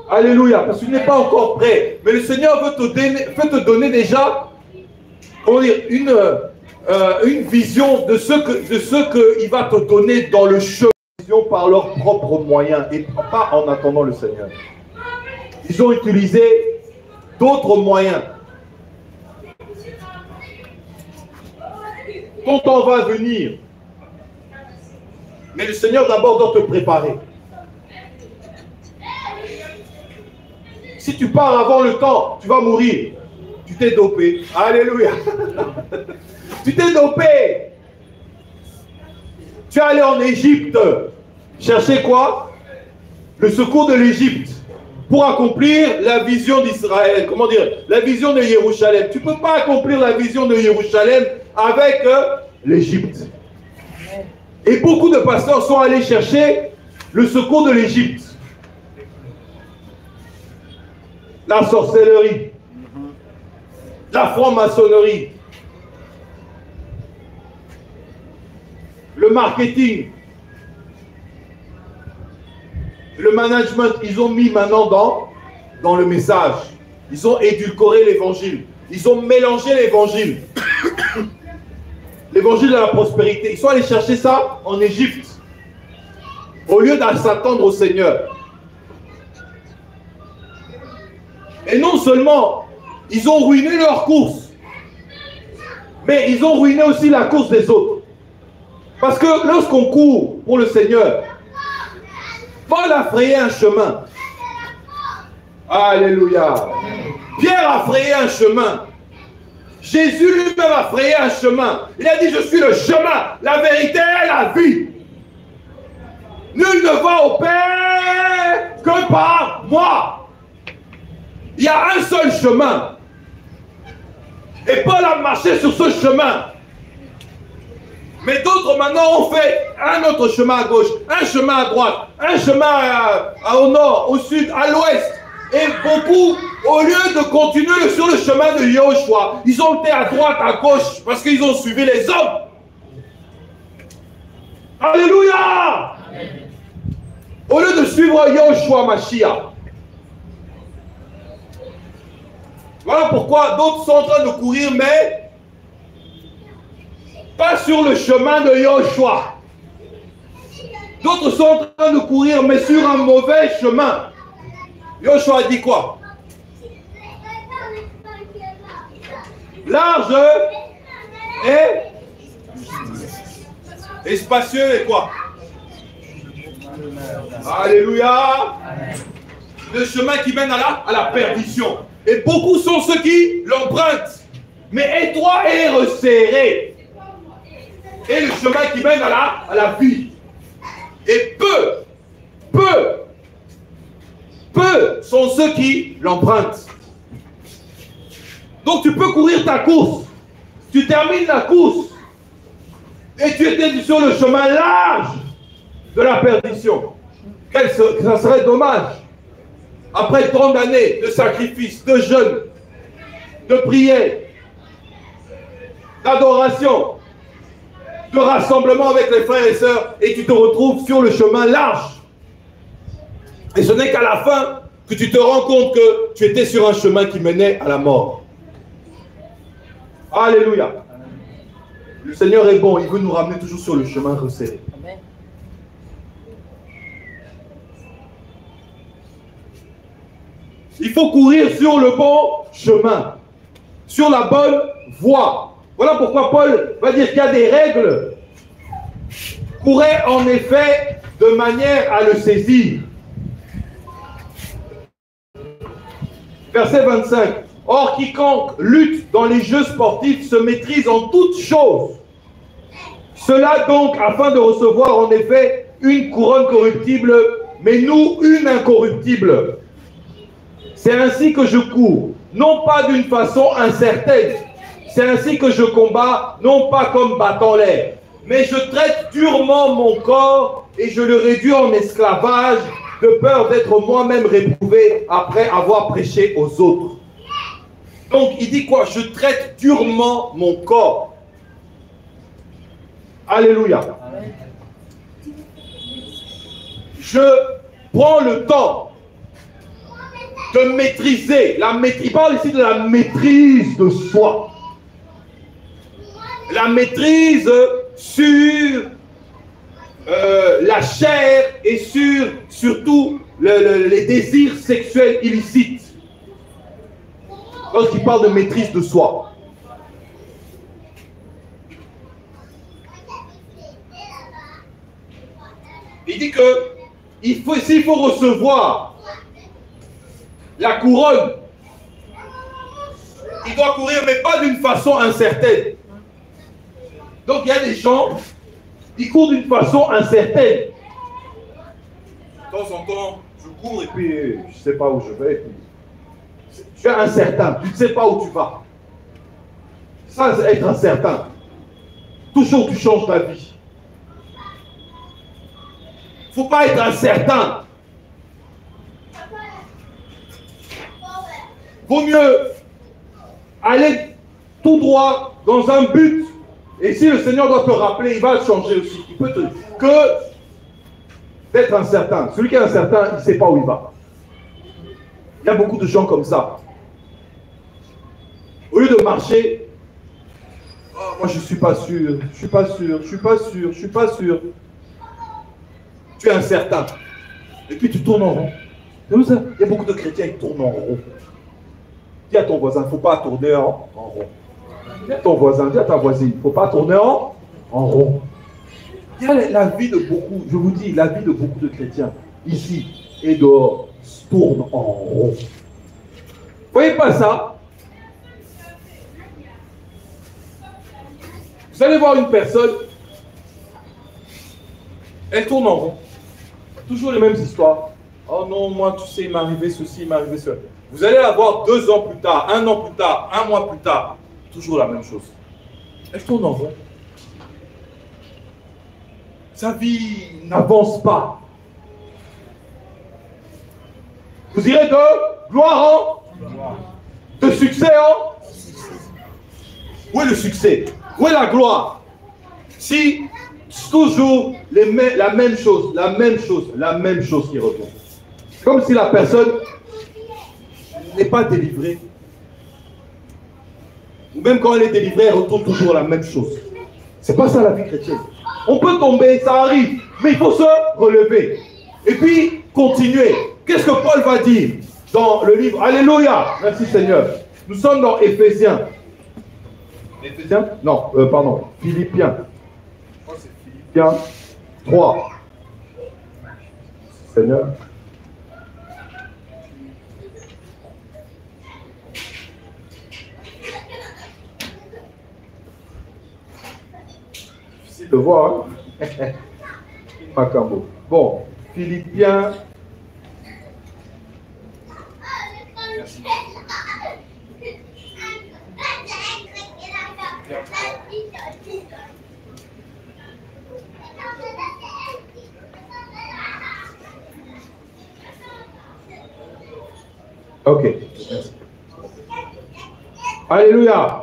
Alléluia, parce que tu n'es pas encore prêt. Mais le Seigneur veut te donner déjà, comment dire, une vision de ce qu'il va te donner dans le chemin par leurs propres moyens et pas en attendant le Seigneur. Ils ont utilisé d'autres moyens. Ton temps va venir. Mais le Seigneur d'abord doit te préparer. Si tu pars avant le temps, tu vas mourir. Tu t'es dopé. Alléluia. Tu t'es dopé. Tu es allé en Égypte. Chercher quoi? Le secours de l'Égypte. Pour accomplir la vision d'Israël. Comment dire? La vision de Jérusalem. Tu ne peux pas accomplir la vision de Jérusalem avec l'Égypte. Et beaucoup de pasteurs sont allés chercher le secours de l'Égypte. La sorcellerie. La franc-maçonnerie. Le marketing. Le management, ils ont mis maintenant dans le message. Ils ont édulcoré l'évangile. Ils ont mélangé l'évangile. L'évangile de la prospérité. Ils sont allés chercher ça en Égypte. Au lieu de s'attendre au Seigneur. Et non seulement, ils ont ruiné leur course. Mais ils ont ruiné aussi la course des autres. Parce que lorsqu'on court pour le Seigneur, Paul a frayé un chemin. Alléluia. Pierre a frayé un chemin. Jésus lui-même a frayé un chemin. Il a dit, je suis le chemin, la vérité et la vie. Nul ne va au Père que par moi. Il y a un seul chemin. Et Paul a marché sur ce chemin. Mais d'autres maintenant ont fait un autre chemin à gauche, un chemin à droite, un chemin au nord, au sud, à l'ouest. Et beaucoup, au lieu de continuer sur le chemin de Yahushua, ils ont été à droite, à gauche, parce qu'ils ont suivi les hommes. Alléluia! Au lieu de suivre Yahushua Mashiach. Voilà pourquoi d'autres sont en train de courir, mais pas sur le chemin de Yahushua. D'autres sont en train de courir, mais sur un mauvais chemin. Yahushua dit quoi? Large et spacieux et quoi? Alléluia. Le chemin qui mène à la perdition. Et beaucoup sont ceux qui l'empruntent. Mais étroit et resserré. Et le chemin qui mène à la vie. Et peu sont ceux qui l'empruntent. Donc tu peux courir ta course. Tu termines la course. Et tu étais sur le chemin large de la perdition. Ça serait dommage. Après tant d'années de sacrifices, de jeûne, de prière, d'adoration, de rassemblement avec les frères et sœurs, et tu te retrouves sur le chemin large. Et ce n'est qu'à la fin que tu te rends compte que tu étais sur un chemin qui menait à la mort. Alléluia. Le Seigneur est bon, il veut nous ramener toujours sur le chemin resserré. Il faut courir sur le bon chemin, sur la bonne voie. Voilà pourquoi Paul va dire qu'il y a des règles. Courez en effet de manière à le saisir. Verset 25. Or, quiconque lutte dans les jeux sportifs se maîtrise en toutes choses. Cela donc afin de recevoir en effet une couronne corruptible, mais nous une incorruptible. C'est ainsi que je cours, non pas d'une façon incertaine. C'est ainsi que je combats, non pas comme battant l'air. Mais je traite durement mon corps et je le réduis en esclavage, de peur d'être moi-même réprouvé après avoir prêché aux autres. Donc il dit quoi? Je traite durement mon corps. Alléluia. Je prends le temps de maîtriser. Il parle ici de la maîtrise de soi. La maîtrise sur la chair et surtout les désirs sexuels illicites. Lorsqu'il parle de maîtrise de soi. Il dit que s'il faut recevoir la couronne, il doit courir, mais pas d'une façon incertaine. Donc il y a des gens, ils courent d'une façon incertaine. De temps en temps, je cours et puis je ne sais pas où je vais. Tu es incertain, tu ne sais pas où tu vas. Ça, c'est être incertain. Toujours tu changes ta vie. Il ne faut pas être incertain. Vaut mieux aller tout droit dans un but. Et si le Seigneur doit te rappeler, il va le changer aussi. Il peut que d'être incertain. Celui qui est incertain, il ne sait pas où il va. Il y a beaucoup de gens comme ça. Au lieu de marcher, oh, moi je ne suis pas sûr, je ne suis pas sûr, je ne suis pas sûr, je ne suis pas sûr. Tu es incertain. Et puis tu tournes en rond. Il y a beaucoup de chrétiens qui tournent en rond. Dis à ton voisin, il ne faut pas tourner en rond. Dis à ton voisin, dis à ta voisine, il ne faut pas tourner en rond. Il y a la vie de beaucoup, je vous dis, la vie de beaucoup de chrétiens, ici et dehors, tourne en rond. Vous voyez pas ça? Vous allez voir une personne, elle tourne en rond. Toujours les mêmes histoires. Oh non, moi, tu sais, il m'est arrivé ceci, il m'est arrivé cela. Vous allez la voir 2 ans plus tard, 1 an plus tard, 1 mois plus tard. Toujours la même chose. Elle tourne en rond. Sa vie n'avance pas. Vous irez de gloire en, de succès en. Où est le succès? Où est la gloire? Si toujours la même chose qui revient. Comme si la personne n'est pas délivrée. Ou même quand elle est délivrée, elle retourne toujours la même chose. C'est pas ça la vie chrétienne. On peut tomber, ça arrive, mais il faut se relever. Et puis, continuer. Qu'est-ce que Paul va dire dans le livre? Alléluia, merci Seigneur. Nous sommes dans Éphésiens. Éphésiens? Non, pardon, Philippiens. Je crois que c'est Philippiens 3. Seigneur. Difficile de voir, hein? Macambo. Bon, Philippiens. Merci. Ok. Alléluia.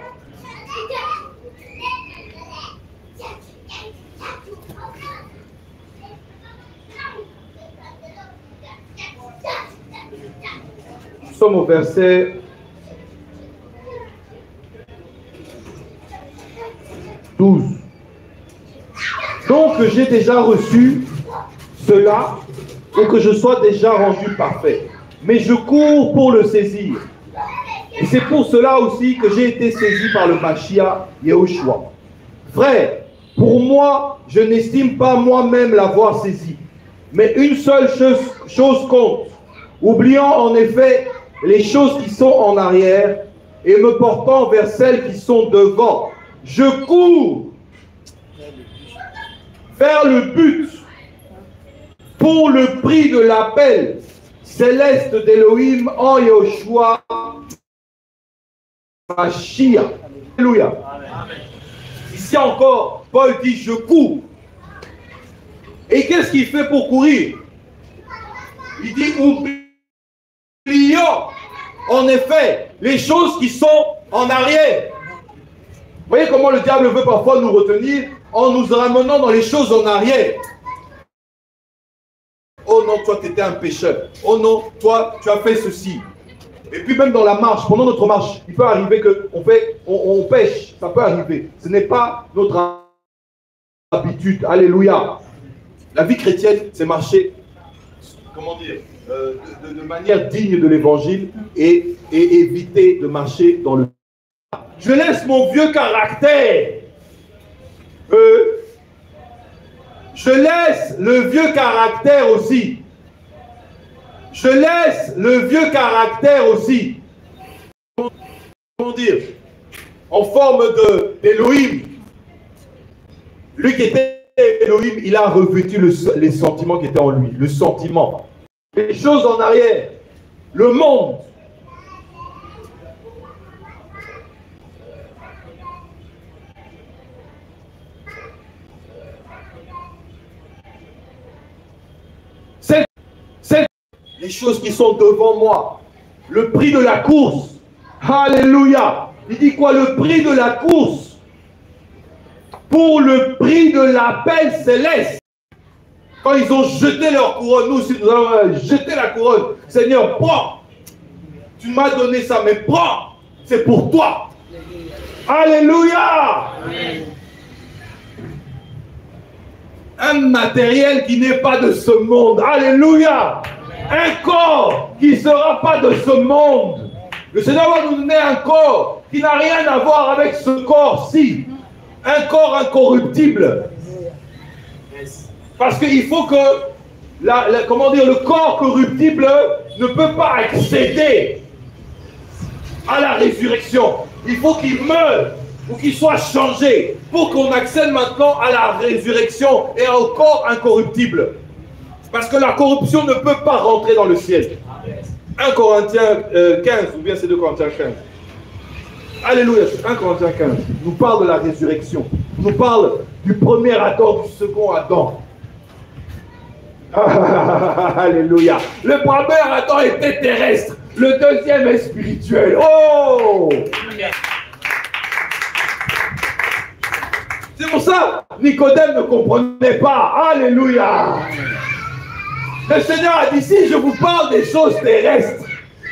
Nous sommes au verset 12. Donc j'ai déjà reçu cela et que je sois déjà rendu parfait. mais je cours pour le saisir. Et c'est pour cela aussi que j'ai été saisi par le Mashiach Yehoshua. Frère, pour moi, je n'estime pas moi-même l'avoir saisi. Mais une seule chose compte, oubliant en effet les choses qui sont en arrière et me portant vers celles qui sont devant. Je cours vers le but pour le prix de l'appel céleste d'Élohim en Yehoshua Mashiach. Alléluia. Ici encore, Paul dit je cours. Et qu'est-ce qu'il fait pour courir? Il dit oublions en effet les choses qui sont en arrière. Vous voyez comment le diable veut parfois nous retenir en nous ramenant dans les choses en arrière. Oh non, toi tu étais un pécheur. Oh non, toi tu as fait ceci. Et puis même dans la marche, pendant notre marche, il peut arriver qu'on pêche. Ça peut arriver. Ce n'est pas notre habitude. Alléluia. La vie chrétienne, c'est marcher, comment dire, de manière digne de l'évangile et éviter de marcher dans le... Je laisse mon vieux caractère. Je laisse le vieux caractère aussi. Je laisse le vieux caractère aussi. Comment dire? En forme d'Élohim. Lui qui était Elohim, il a revêtu les sentiments qui étaient en lui. Le sentiment. Les choses en arrière. Le monde. C'est les choses qui sont devant moi. Le prix de la course. Alléluia. Il dit quoi? Le prix de la course. Pour le prix de l'appel céleste. Quand ils ont jeté leur couronne, nous aussi nous allons jeter la couronne. Seigneur, prends. Tu m'as donné ça, mais prends. C'est pour toi. Alléluia. Amen. Un matériel qui n'est pas de ce monde. Alléluia. Un corps qui ne sera pas de ce monde. Le Seigneur va nous donner un corps qui n'a rien à voir avec ce corps-ci. Un corps incorruptible. Parce qu'il faut que comment dire, le corps corruptible ne peut pas accéder à la résurrection. Il faut qu'il meure ou qu'il soit changé pour qu'on accède maintenant à la résurrection et au corps incorruptible. Parce que la corruption ne peut pas rentrer dans le ciel. 1 Corinthiens 15, ou bien c'est 2 Corinthiens 15. Alléluia, 1 Corinthiens 15 nous parle de la résurrection, nous parle du premier Adam, du second Adam. Alléluia. Le premier Adam était terrestre, le deuxième est spirituel. Oh! C'est pour ça Nicodème ne comprenait pas. Alléluia. Le Seigneur a dit, si je vous parle des choses terrestres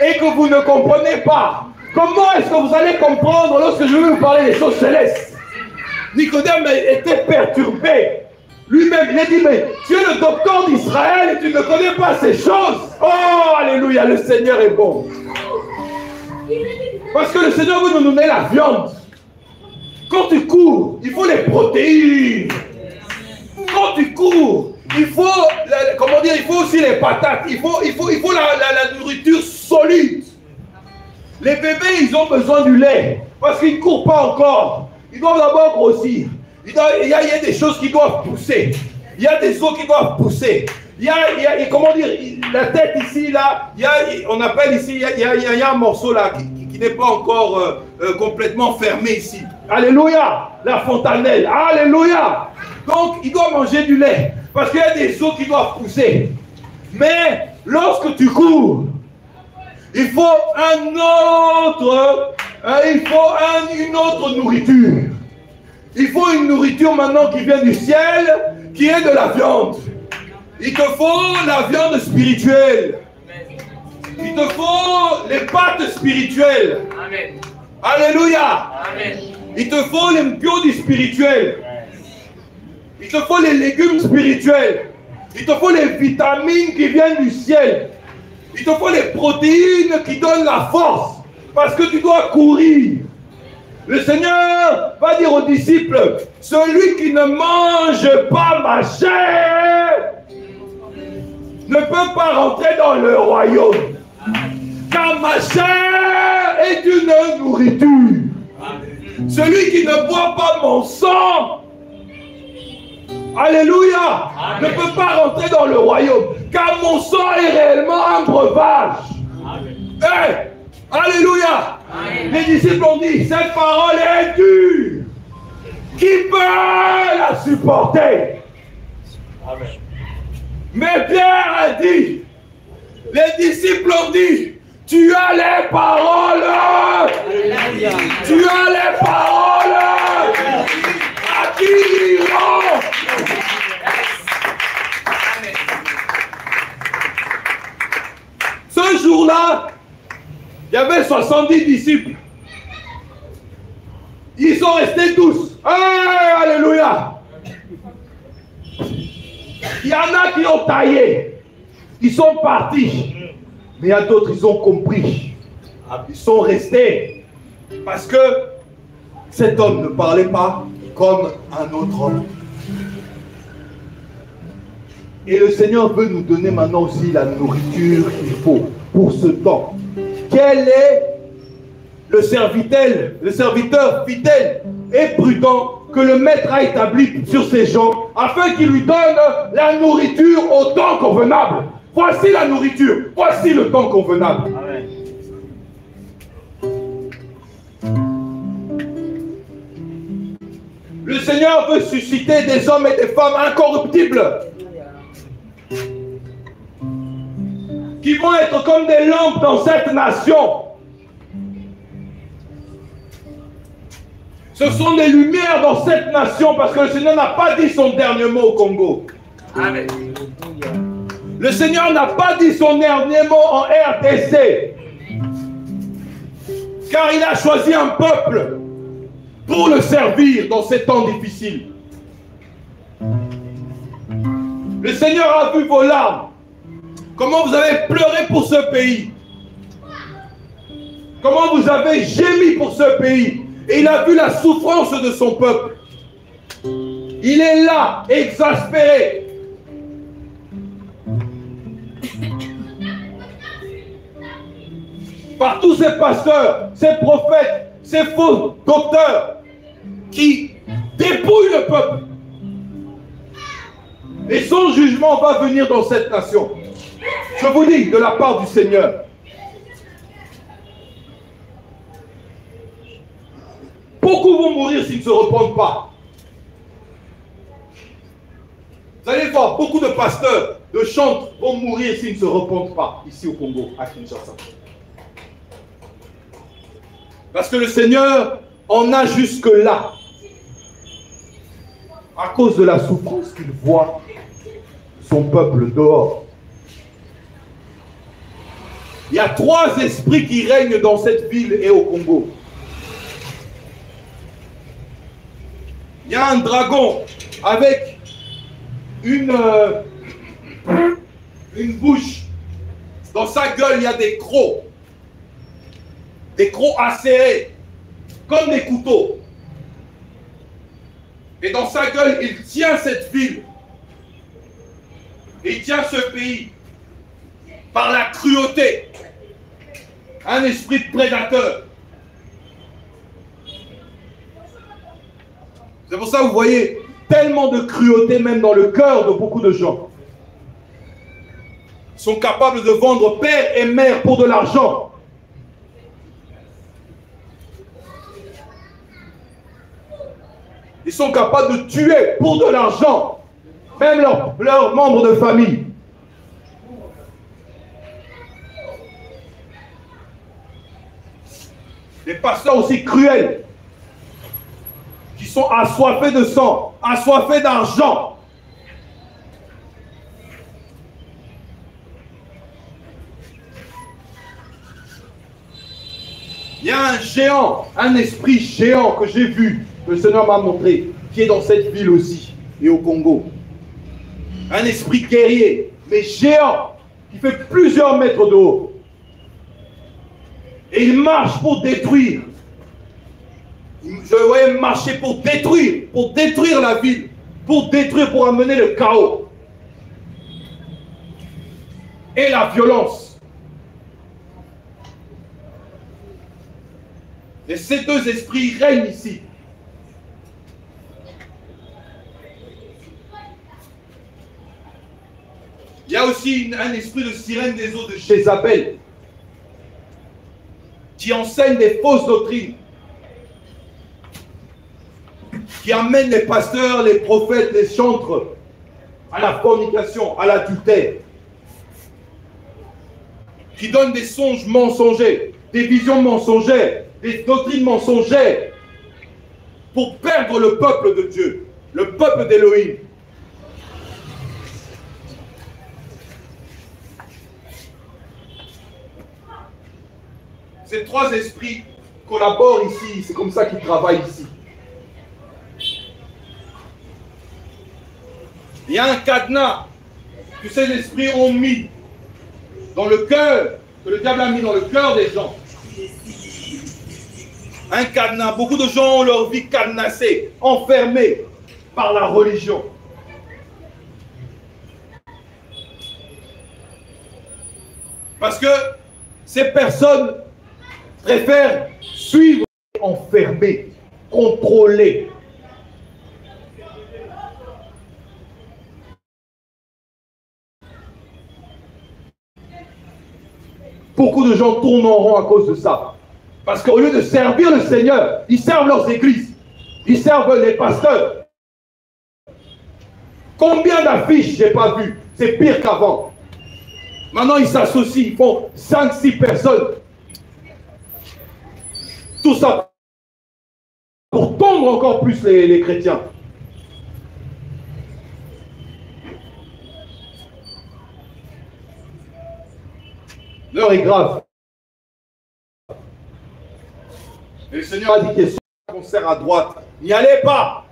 et que vous ne comprenez pas, comment est-ce que vous allez comprendre lorsque je vais vous parler des choses célestes? Nicodème était perturbé. Lui-même, il a dit, mais tu es le docteur d'Israël et tu ne connais pas ces choses. Oh, alléluia, le Seigneur est bon. Parce que le Seigneur veut nous donner la viande. Quand tu cours, il faut les protéines. Quand tu cours, il faut, comment dire, il faut aussi les patates. Il faut la nourriture solide. Les bébés, ils ont besoin du lait. Parce qu'ils ne courent pas encore. Ils doivent d'abord grossir. Il y a des choses qui doivent pousser. Il y a des os qui doivent pousser. Il y a comment dire, la tête ici, là, on appelle ici, il y a un morceau là qui n'est pas encore complètement fermé ici. Alléluia. La fontanelle. Alléluia. Donc, il doit manger du lait. Parce qu'il y a des os qui doivent pousser. Mais, lorsque tu cours, il faut une autre nourriture. Il faut une nourriture maintenant qui vient du ciel, qui est de la viande. Il te faut la viande spirituelle. Il te faut les pâtes spirituelles. Amen. Alléluia. Amen. Il te faut les bio spirituels. Il te faut les légumes spirituels. Il te faut les vitamines qui viennent du ciel. Il te faut les protéines qui donnent la force. Parce que tu dois courir. Le Seigneur va dire aux disciples, celui qui ne mange pas ma chair ne peut pas rentrer dans le royaume. Car ma chair est une nourriture. Celui qui ne boit pas mon sang, alléluia, ne peut pas rentrer dans le royaume. Car mon sang est réellement un breuvage. Hey, alléluia. Les disciples ont dit, cette parole est dure. Qui peut la supporter? Amen. Mais Pierre a dit, les disciples ont dit, tu as les paroles. Tu as les paroles. À qui iront? Ce jour-là, il y avait 70 disciples. Ils sont restés 12. Hey, alléluia. Il y en a qui ont taillé. Ils sont partis. Mais il y a d'autres, ils ont compris. Ils sont restés. Parce que cet homme ne parlait pas comme un autre homme. Et le Seigneur veut nous donner maintenant aussi la nourriture qu'il faut pour ce temps. Quel est le serviteur fidèle et prudent que le maître a établi sur ses gens afin qu'il lui donne la nourriture au temps convenable? Voici la nourriture, voici le temps convenable. Amen. Le Seigneur veut susciter des hommes et des femmes incorruptibles qui vont être comme des lampes dans cette nation. Ce sont des lumières dans cette nation parce que le Seigneur n'a pas dit son dernier mot au Congo. Amen. Le Seigneur n'a pas dit son dernier mot en RDC. Car il a choisi un peuple pour le servir dans ces temps difficiles. Le Seigneur a vu vos larmes. Comment vous avez pleuré pour ce pays. Comment vous avez gémi pour ce pays. Et il a vu la souffrance de son peuple. Il est là, exaspéré. Par tous ces pasteurs, ces prophètes, ces faux docteurs qui dépouillent le peuple. Et son jugement va venir dans cette nation. Je vous dis de la part du Seigneur. Beaucoup vont mourir s'ils ne se repentent pas. Vous allez voir, beaucoup de pasteurs, de chantres vont mourir s'ils ne se repentent pas ici au Congo, à Kinshasa. Parce que le Seigneur en a jusque-là. À cause de la souffrance qu'il voit son peuple dehors. Il y a 3 esprits qui règnent dans cette ville et au Congo. Il y a un dragon avec une bouche. Dans sa gueule, il y a des crocs. Des crocs acérés, comme des couteaux. Et dans sa gueule, il tient cette ville. Et il tient ce pays par la cruauté. Un esprit de prédateur. C'est pour ça que vous voyez tellement de cruauté même dans le cœur de beaucoup de gens. Ils sont capables de vendre père et mère pour de l'argent. Ils sont capables de tuer pour de l'argent, même leurs membres de famille. Des pasteurs aussi cruels, qui sont assoiffés de sang, assoiffés d'argent. Il y a un géant, un esprit géant que j'ai vu, que le Seigneur m'a montré, qui est dans cette ville aussi, et au Congo. Un esprit guerrier, mais géant. qui fait plusieurs mètres de haut. Et il marche pour détruire. Je le voyais marcher pour détruire la ville, pour amener le chaos et la violence. Et ces deux esprits règnent ici. Il y a aussi un esprit de sirène des eaux de Jézabel qui enseigne des fausses doctrines, qui amène les pasteurs, les prophètes, les chantres à la fornication, à l'adultère, qui donne des songes mensongers, des visions mensongères, des doctrines mensongères pour perdre le peuple de Dieu, le peuple d'Élohim. Ces trois esprits collaborent ici, c'est comme ça qu'ils travaillent ici. Il y a un cadenas que ces esprits ont mis dans le cœur, que le diable a mis dans le cœur des gens. Un cadenas. Beaucoup de gens ont leur vie cadenassée, enfermée par la religion. Parce que ces personnes préfèrent suivre, enfermer, contrôler. Beaucoup de gens tournent en rond à cause de ça. Parce qu'au lieu de servir le Seigneur, ils servent leurs églises. Ils servent les pasteurs. Combien d'affiches j'ai pas vu? C'est pire qu'avant. Maintenant, ils s'associent, ils font 5-6 personnes. Tout ça pour tondre encore plus les chrétiens. L'heure est grave. Et le Seigneur a dit qu'il y a un concert à droite. N'y allez pas.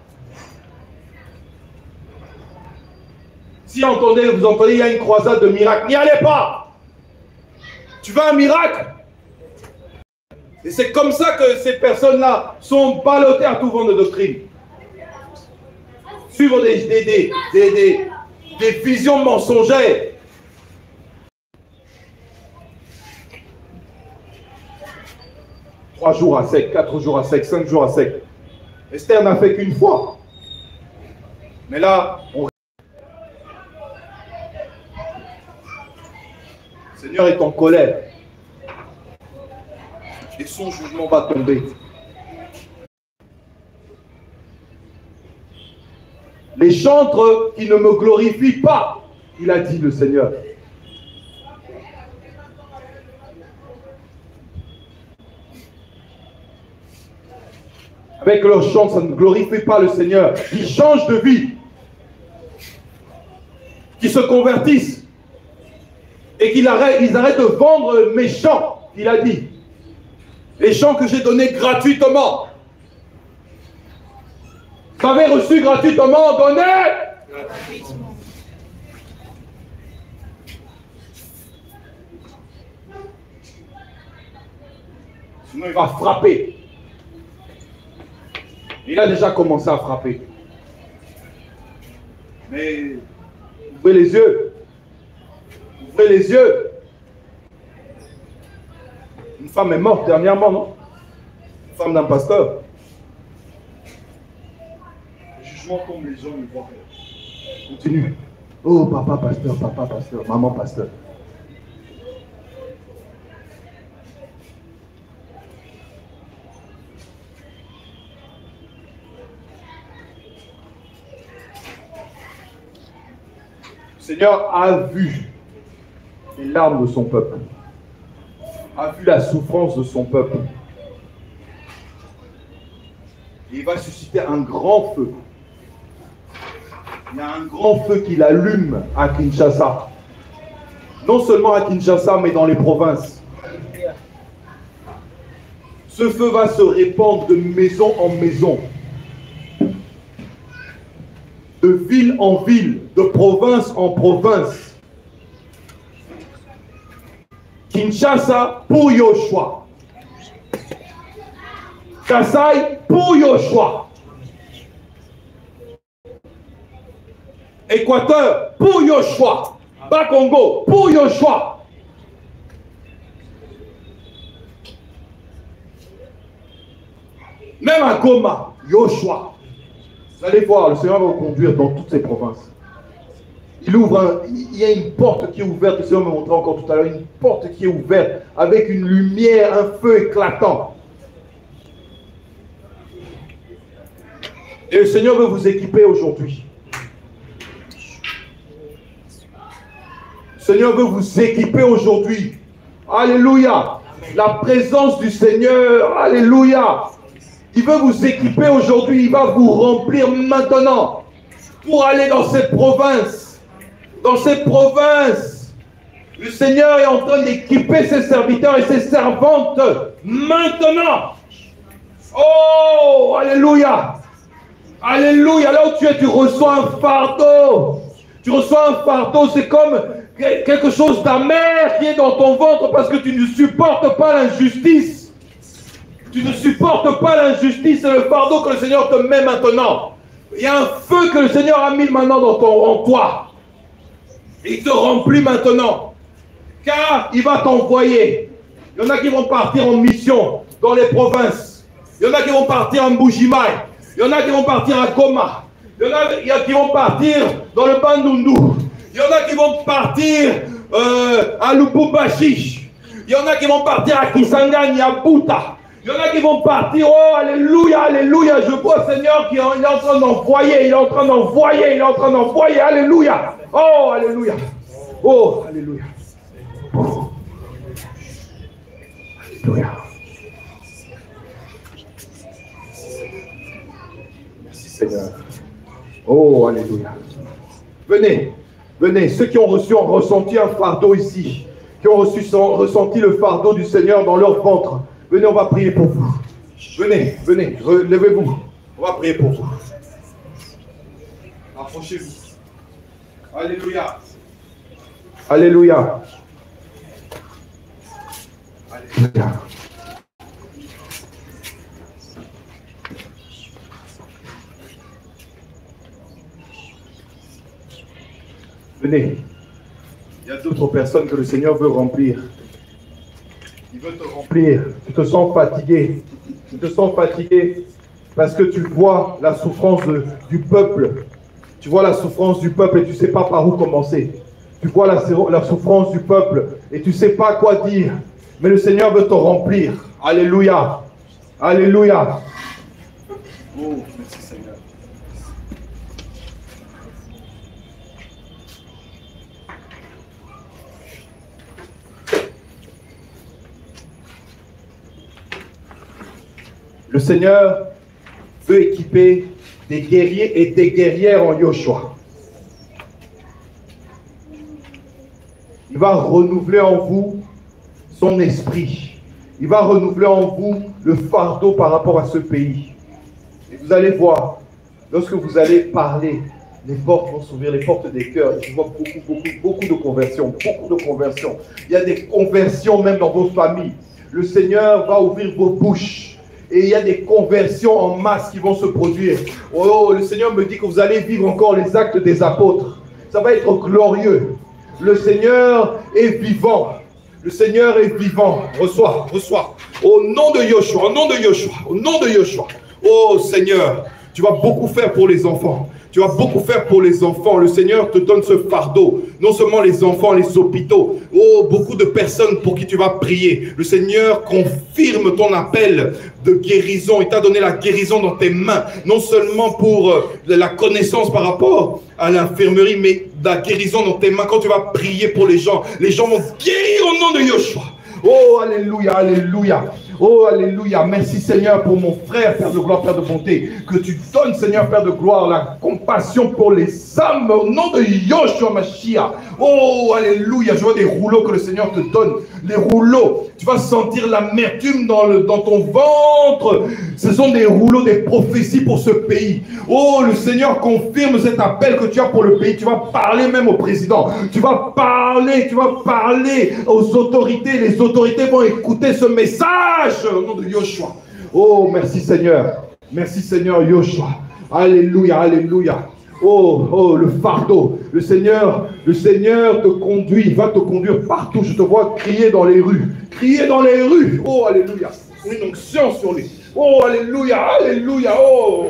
Si vous entendez, il y a une croisade de miracles. N'y allez pas. Tu veux un miracle? Et c'est comme ça que ces personnes-là sont ballottées à tout vent de doctrine. Suivre des visions mensongères. « 3 jours à sec, 4 jours à sec, 5 jours à sec. » Esther n'a fait qu'une fois. Mais là, le Seigneur est en colère. Et son jugement va tomber. Les chantres qui ne me glorifient pas, il a dit le Seigneur. Avec leur chant, ça ne glorifie pas le Seigneur. Ils changent de vie. Qu'ils se convertissent. Et ils arrêtent de vendre mes chants, il a dit. Les chants que j'ai donnés gratuitement. Vous avez reçu gratuitement, donnez. Gratuitement. Sinon il va frapper. Il a déjà commencé à frapper. Mais ouvrez les yeux. Ouvrez les yeux. Une femme est morte dernièrement, non? Une femme d'un pasteur. Le jugement tombe, les gens ne voient rien. Continue. Oh, papa pasteur, maman pasteur. Le Seigneur a vu les larmes de son peuple, a vu la souffrance de son peuple. Et il va susciter un grand feu. Il y a un grand feu qui l'allume à Kinshasa. Non seulement à Kinshasa, mais dans les provinces. Ce feu va se répandre de maison en maison, de ville en ville, de province en province. Kinshasa pour Yoshua. Kasai pour Yoshua. Équateur pour Yoshua. Bas-Congo pour Yoshua. Même à Goma, Yoshua. Vous allez voir, le Seigneur va vous conduire dans toutes ces provinces. Il y a une porte qui est ouverte, le Seigneur me montrait encore tout à l'heure, une porte qui est ouverte avec une lumière, un feu éclatant. Et le Seigneur veut vous équiper aujourd'hui. Le Seigneur veut vous équiper aujourd'hui. Alléluia. La présence du Seigneur, alléluia. Il veut vous équiper aujourd'hui, il va vous remplir maintenant pour aller dans ces provinces. Dans ces provinces, le Seigneur est en train d'équiper ses serviteurs et ses servantes maintenant. Oh, alléluia. Alléluia. Là où tu es, tu reçois un fardeau. Tu reçois un fardeau, c'est comme quelque chose d'amer qui est dans ton ventre parce que tu ne supportes pas l'injustice. Tu ne supportes pas l'injustice, c'est le fardeau que le Seigneur te met maintenant. Il y a un feu que le Seigneur a mis maintenant en toi. Il te remplit maintenant. Car il va t'envoyer. Il y en a qui vont partir en mission dans les provinces. Il y en a qui vont partir en Mbujimaï. Il y en a qui vont partir à Goma. Il y en a qui vont partir dans le Bandundu. Il y en a qui vont partir à Lubumbashi. Il y en a qui vont partir à Kisangani, à Buta. Il y en a qui vont partir, oh alléluia, alléluia, je vois Seigneur qui est en train d'envoyer, il est en train d'envoyer, il est en train d'envoyer, alléluia, oh alléluia, oh alléluia, oh. Alléluia. Merci Seigneur, oh alléluia. Venez, venez, ceux qui ont ressenti un fardeau ici, qui ont ressenti le fardeau du Seigneur dans leur ventre, venez, on va prier pour vous. Venez, venez, relevez-vous. On va prier pour vous. Approchez-vous. Alléluia. Alléluia. Alléluia. Venez. Il y a d'autres personnes que le Seigneur veut remplir. Il veut te remplir. Tu te sens fatigué. Tu te sens fatigué parce que tu vois la souffrance du peuple. Tu vois la souffrance du peuple et tu ne sais pas par où commencer. Tu vois la souffrance du peuple et tu ne sais pas quoi dire. Mais le Seigneur veut te remplir. Alléluia. Alléluia. Oh, merci Seigneur. Le Seigneur veut équiper des guerriers et des guerrières en Yoshua. Il va renouveler en vous son esprit. Il va renouveler en vous le fardeau par rapport à ce pays. Et vous allez voir, lorsque vous allez parler, les portes vont s'ouvrir, les portes des cœurs. Je vois beaucoup de conversions, beaucoup de conversions. Il y a des conversions même dans vos familles. Le Seigneur va ouvrir vos bouches. Et il y a des conversions en masse qui vont se produire. Oh, le Seigneur me dit que vous allez vivre encore les actes des apôtres. Ça va être glorieux. Le Seigneur est vivant. Le Seigneur est vivant. Reçois, reçois. Au nom de Yoshua, au nom de Yoshua, au nom de Yoshua. Oh Seigneur, tu vas beaucoup faire pour les enfants. Tu vas beaucoup faire pour les enfants. Le Seigneur te donne ce fardeau. Non seulement les enfants, les hôpitaux. Oh, beaucoup de personnes pour qui tu vas prier. Le Seigneur confirme ton appel de guérison. Il t'a donné la guérison dans tes mains. Non seulement pour la connaissance par rapport à l'infirmerie, mais la guérison dans tes mains. Quand tu vas prier pour les gens vont guérir au nom de Yoshua. Oh, alléluia, alléluia. Oh, alléluia. Merci Seigneur pour mon frère, Père de gloire, Père de bonté. Que tu donnes, Seigneur, Père de gloire, la compassion pour les âmes au nom de Yoshua Mashiach. Oh, alléluia. Je vois des rouleaux que le Seigneur te donne. Les rouleaux. Tu vas sentir l'amertume dans ton ventre. Ce sont des rouleaux, des prophéties pour ce pays. Oh, le Seigneur confirme cet appel que tu as pour le pays. Tu vas parler même au président. Tu vas parler aux autorités. Les autorités vont écouter ce message au nom de Yoshua. Oh, merci Seigneur. Merci Seigneur Yoshua. Alléluia, alléluia. Oh, le fardeau. Le Seigneur te conduit, va te conduire partout. Je te vois crier dans les rues. Crier dans les rues. Oh, alléluia. Une onction sur lui. Oh, alléluia, alléluia. Oh,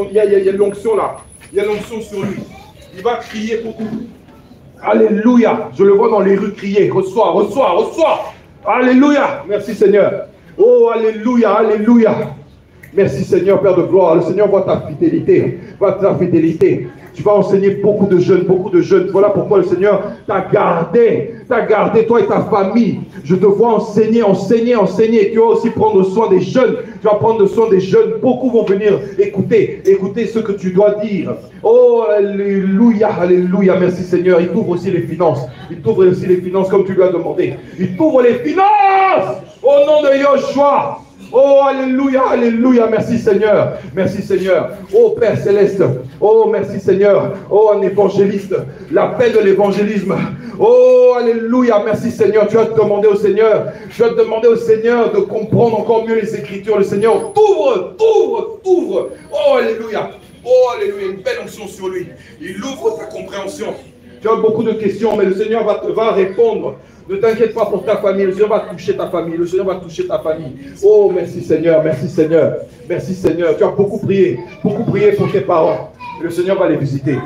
il y a l'onction là. Il y a l'onction sur lui. Il va crier beaucoup. Alléluia. Je le vois dans les rues crier. Reçois, reçois, reçois. Alléluia. Merci Seigneur. Oh, alléluia, alléluia. Merci Seigneur, Père de gloire. Le Seigneur voit ta fidélité. Voit ta fidélité. Tu vas enseigner beaucoup de jeunes, beaucoup de jeunes. Voilà pourquoi le Seigneur t'a gardé, toi et ta famille. Je te vois enseigner. Tu vas aussi prendre soin des jeunes. Tu vas prendre soin des jeunes. Beaucoup vont venir écouter ce que tu dois dire. Oh, alléluia, alléluia. Merci Seigneur. Il t'ouvre aussi les finances. Il t'ouvre aussi les finances comme tu lui as demandé. Il t'ouvre les finances au nom de Yoshua. Oh, alléluia, alléluia, merci Seigneur, merci Seigneur. Oh Père Céleste, oh merci Seigneur, oh un évangéliste, l'appel de l'évangélisme. Oh, alléluia, merci Seigneur. Tu vas te demander au Seigneur, de comprendre encore mieux les Écritures. Le Seigneur t'ouvre. Oh, alléluia, une belle onction sur lui. Il ouvre ta compréhension. Tu as beaucoup de questions, mais le Seigneur va répondre. Ne t'inquiète pas pour ta famille, le Seigneur va toucher ta famille, Oh, merci Seigneur, merci Seigneur, merci Seigneur. Tu as beaucoup prié pour tes parents. Le Seigneur va les visiter.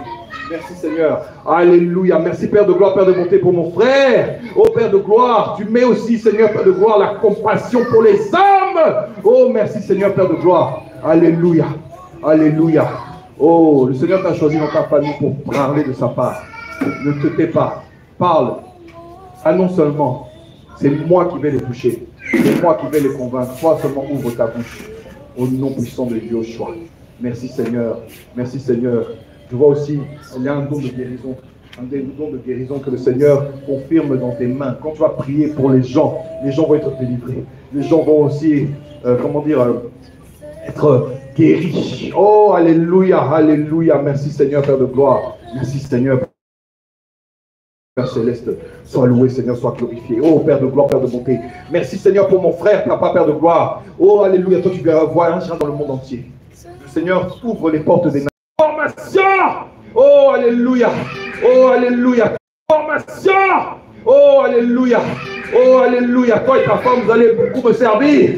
Merci Seigneur, alléluia. Merci Père de gloire, Père de bonté pour mon frère. Oh Père de gloire, tu mets aussi Seigneur Père de gloire la compassion pour les âmes. Oh merci Seigneur Père de gloire, alléluia, alléluia. Oh, le Seigneur t'a choisi dans ta famille pour parler de sa part. Ne te tais pas, parle. Annonce seulement, c'est moi qui vais les toucher, c'est moi qui vais les convaincre. Toi seulement ouvre ta bouche au nom puissant de Yoshua. Merci Seigneur, merci Seigneur. Je vois aussi, il y a un don de guérison, que le Seigneur confirme dans tes mains. Quand tu vas prier pour les gens vont être délivrés. Les gens vont aussi, être guéris. Oh, alléluia, alléluia. Merci Seigneur, Père de gloire. Merci Seigneur. Père Céleste, sois loué Seigneur, sois glorifié. Oh Père de gloire, Père de bonté. Merci Seigneur pour mon frère, Papa, Père de gloire. Oh alléluia, toi tu vas voir un dans le monde entier. Le Seigneur ouvre les portes des formation. Oh alléluia, formation. Oh alléluia, toi et ta femme vous allez beaucoup me servir.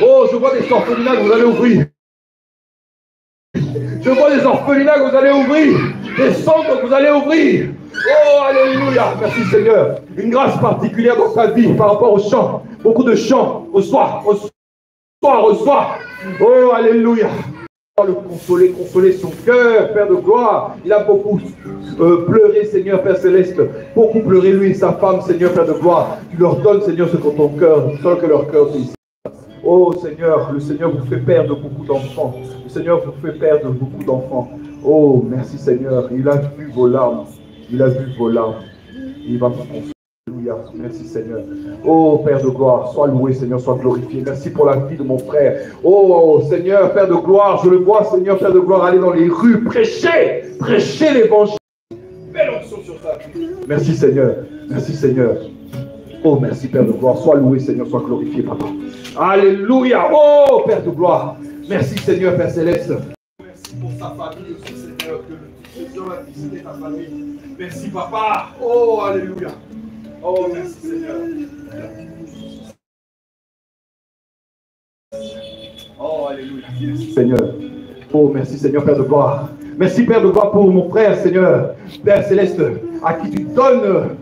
Oh je vois des orphelinats que vous allez ouvrir. Des centres que vous allez ouvrir. Oh, alléluia. Merci Seigneur. Une grâce particulière dans ta vie par rapport aux chants. Beaucoup de chants. Reçois. Oh, alléluia. Le consoler son cœur, Père de gloire. Il a beaucoup pleuré, Seigneur, Père Céleste. Beaucoup pleuré, lui et sa femme, Seigneur, Père de gloire. Tu leur donnes, Seigneur, ce que ton cœur, sans que leur cœur désire. Oh, Seigneur, le Seigneur vous fait perdre beaucoup d'enfants. Oh, merci Seigneur. Il a vu vos larmes. Il va vous consoler. Alléluia. Merci Seigneur. Oh, Père de gloire, sois loué Seigneur, sois glorifié. Merci pour la vie de mon frère. Oh, Seigneur, Père de gloire, je le vois, Seigneur, Père de gloire, aller dans les rues, prêcher l'évangile. Belle onction sur ta vie. Merci Seigneur. Oh, merci Père de gloire, sois loué Seigneur, sois glorifié, Papa. Alléluia. Oh, Père de gloire. Merci Seigneur, Père Céleste. Merci pour ta famille aussi, Seigneur, que le Seigneur va visiter ta famille. Merci, Papa. Oh, alléluia. Oh, merci, Seigneur. Oh, alléluia. Merci, Seigneur. Oh, merci, Seigneur, Père de gloire. Merci, Père de gloire, pour mon frère, Seigneur, Père Céleste, à qui tu donnes,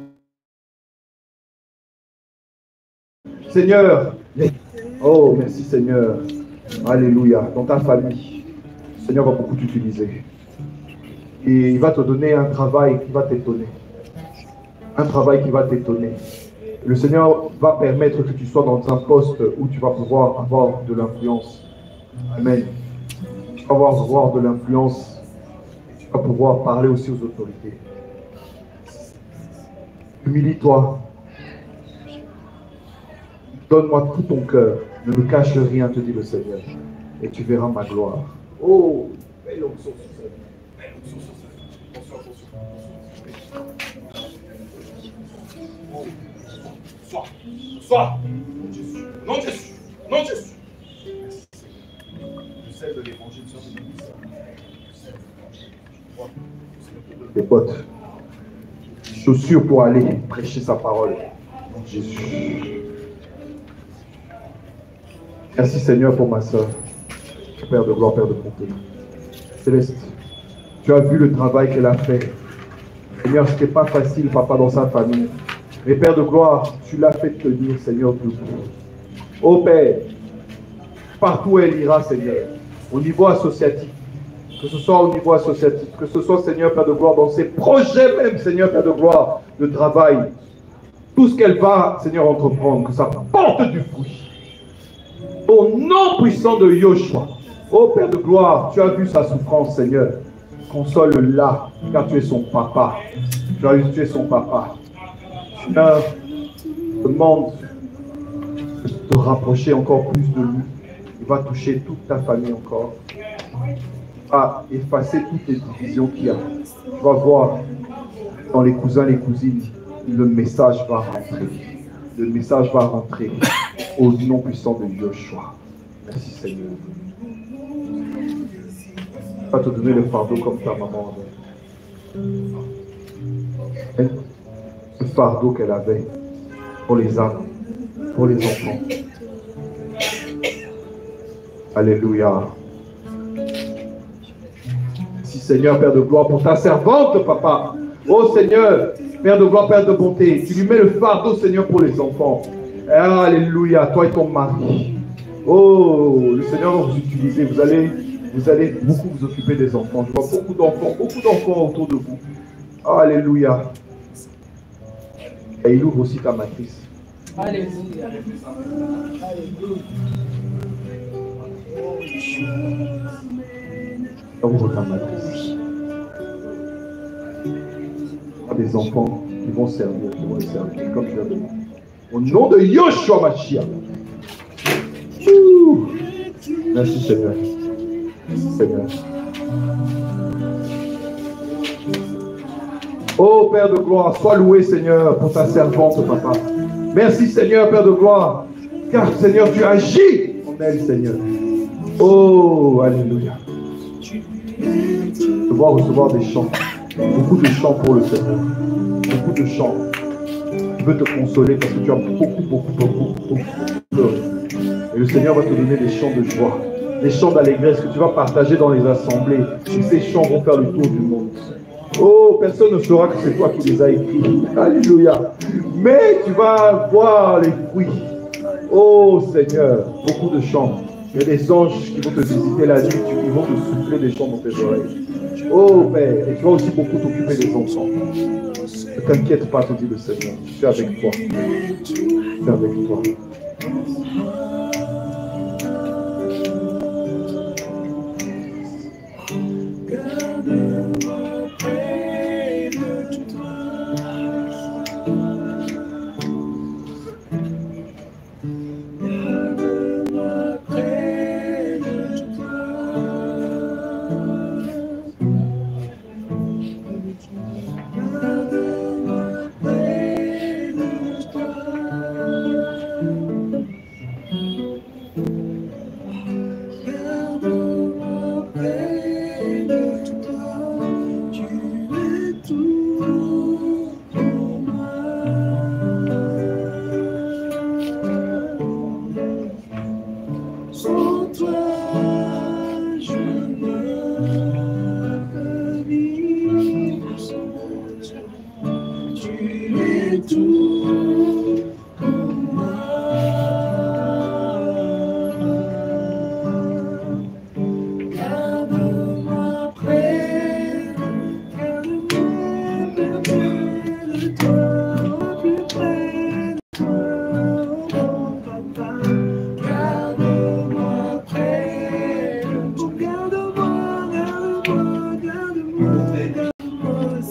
Seigneur. Oh, merci, Seigneur. Alléluia. Dans ta famille, le Seigneur va beaucoup t'utiliser. Et il va te donner un travail qui va t'étonner. Le Seigneur va permettre que tu sois dans un poste où tu vas pouvoir avoir de l'influence. Amen. Tu vas avoir de l'influence. Tu vas pouvoir parler aussi aux autorités. Humilie-toi. Donne-moi tout ton cœur. Ne me cache rien, te dit le Seigneur. Et tu verras ma gloire. Oh, belle onction sur sa vie. Belle onction sur sa vie. Attention, attention. Sois. Non, Jésus. Non, Jésus. Le sel de l'évangile sur les potes. Chaussures pour aller prêcher sa parole. Mon Jésus. Merci Seigneur pour ma soeur. Père de gloire, Père de bonté. Céleste, tu as vu le travail qu'elle a fait. Seigneur, ce n'était pas facile, papa, dans sa famille. Mais Père de gloire, tu l'as fait tenir, Seigneur, debout. Oh Père, partout où elle ira, Seigneur, au niveau associatif, que ce soit au niveau associatif, que ce soit, Seigneur, Père de gloire, dans ses projets même, Seigneur, Père de gloire, de travail, tout ce qu'elle va, Seigneur, entreprendre, que ça porte du fruit. Au nom puissant de Yoshua, ô Père de gloire, tu as vu sa souffrance, Seigneur. Console-la, car tu es son papa. Tu es son papa. Tu demande de te rapprocher encore plus de lui. Il va toucher toute ta famille encore. Il va effacer toutes les divisions qu'il y a. Tu vas voir dans les cousins, les cousines, le message va rentrer. Le message va rentrer au nom puissant de Yoshua. Merci Seigneur. Va te donner le fardeau comme ta maman avait. Le fardeau qu'elle avait pour les âmes, pour les enfants. Alléluia. Merci Seigneur, Père de gloire, pour ta servante, papa. Oh Seigneur, Père de gloire, Père de bonté, tu lui mets le fardeau, Seigneur, pour les enfants. Alléluia, toi et ton mari. Oh, le Seigneur va vous utiliser. Vous allez beaucoup vous occuper des enfants. Je vois beaucoup d'enfants autour de vous. Alléluia. Et il ouvre aussi ta matrice. Alléluia. Ouvre ta matrice. Des enfants qui vont servir, les servir comme tu l'as demandé. Au nom de Yoshua Mashiach. Merci Seigneur. Merci Seigneur. Oh Père de gloire, sois loué Seigneur pour ta servante, papa. Merci Seigneur, Père de gloire, car Seigneur, tu agis en elle, Seigneur. Oh, alléluia. Je dois recevoir des chants. Beaucoup de chants pour le Seigneur. Beaucoup de chants. Je veux te consoler parce que tu as beaucoup peur. Et le Seigneur va te donner des chants de joie, des chants d'allégresse que tu vas partager dans les assemblées. Et ces chants vont faire le tour du monde. Oh, personne ne saura que c'est toi qui les as écrits. Alléluia. Mais tu vas voir les fruits. Oh Seigneur, beaucoup de chants. Il y a des anges qui vont te visiter la nuit, ils vont te souffler des chants dans tes oreilles. Oh Père, et tu vas aussi beaucoup t'occuper des enfants. Ne t'inquiète pas, te dit le Seigneur. Je suis avec toi. Je suis avec toi.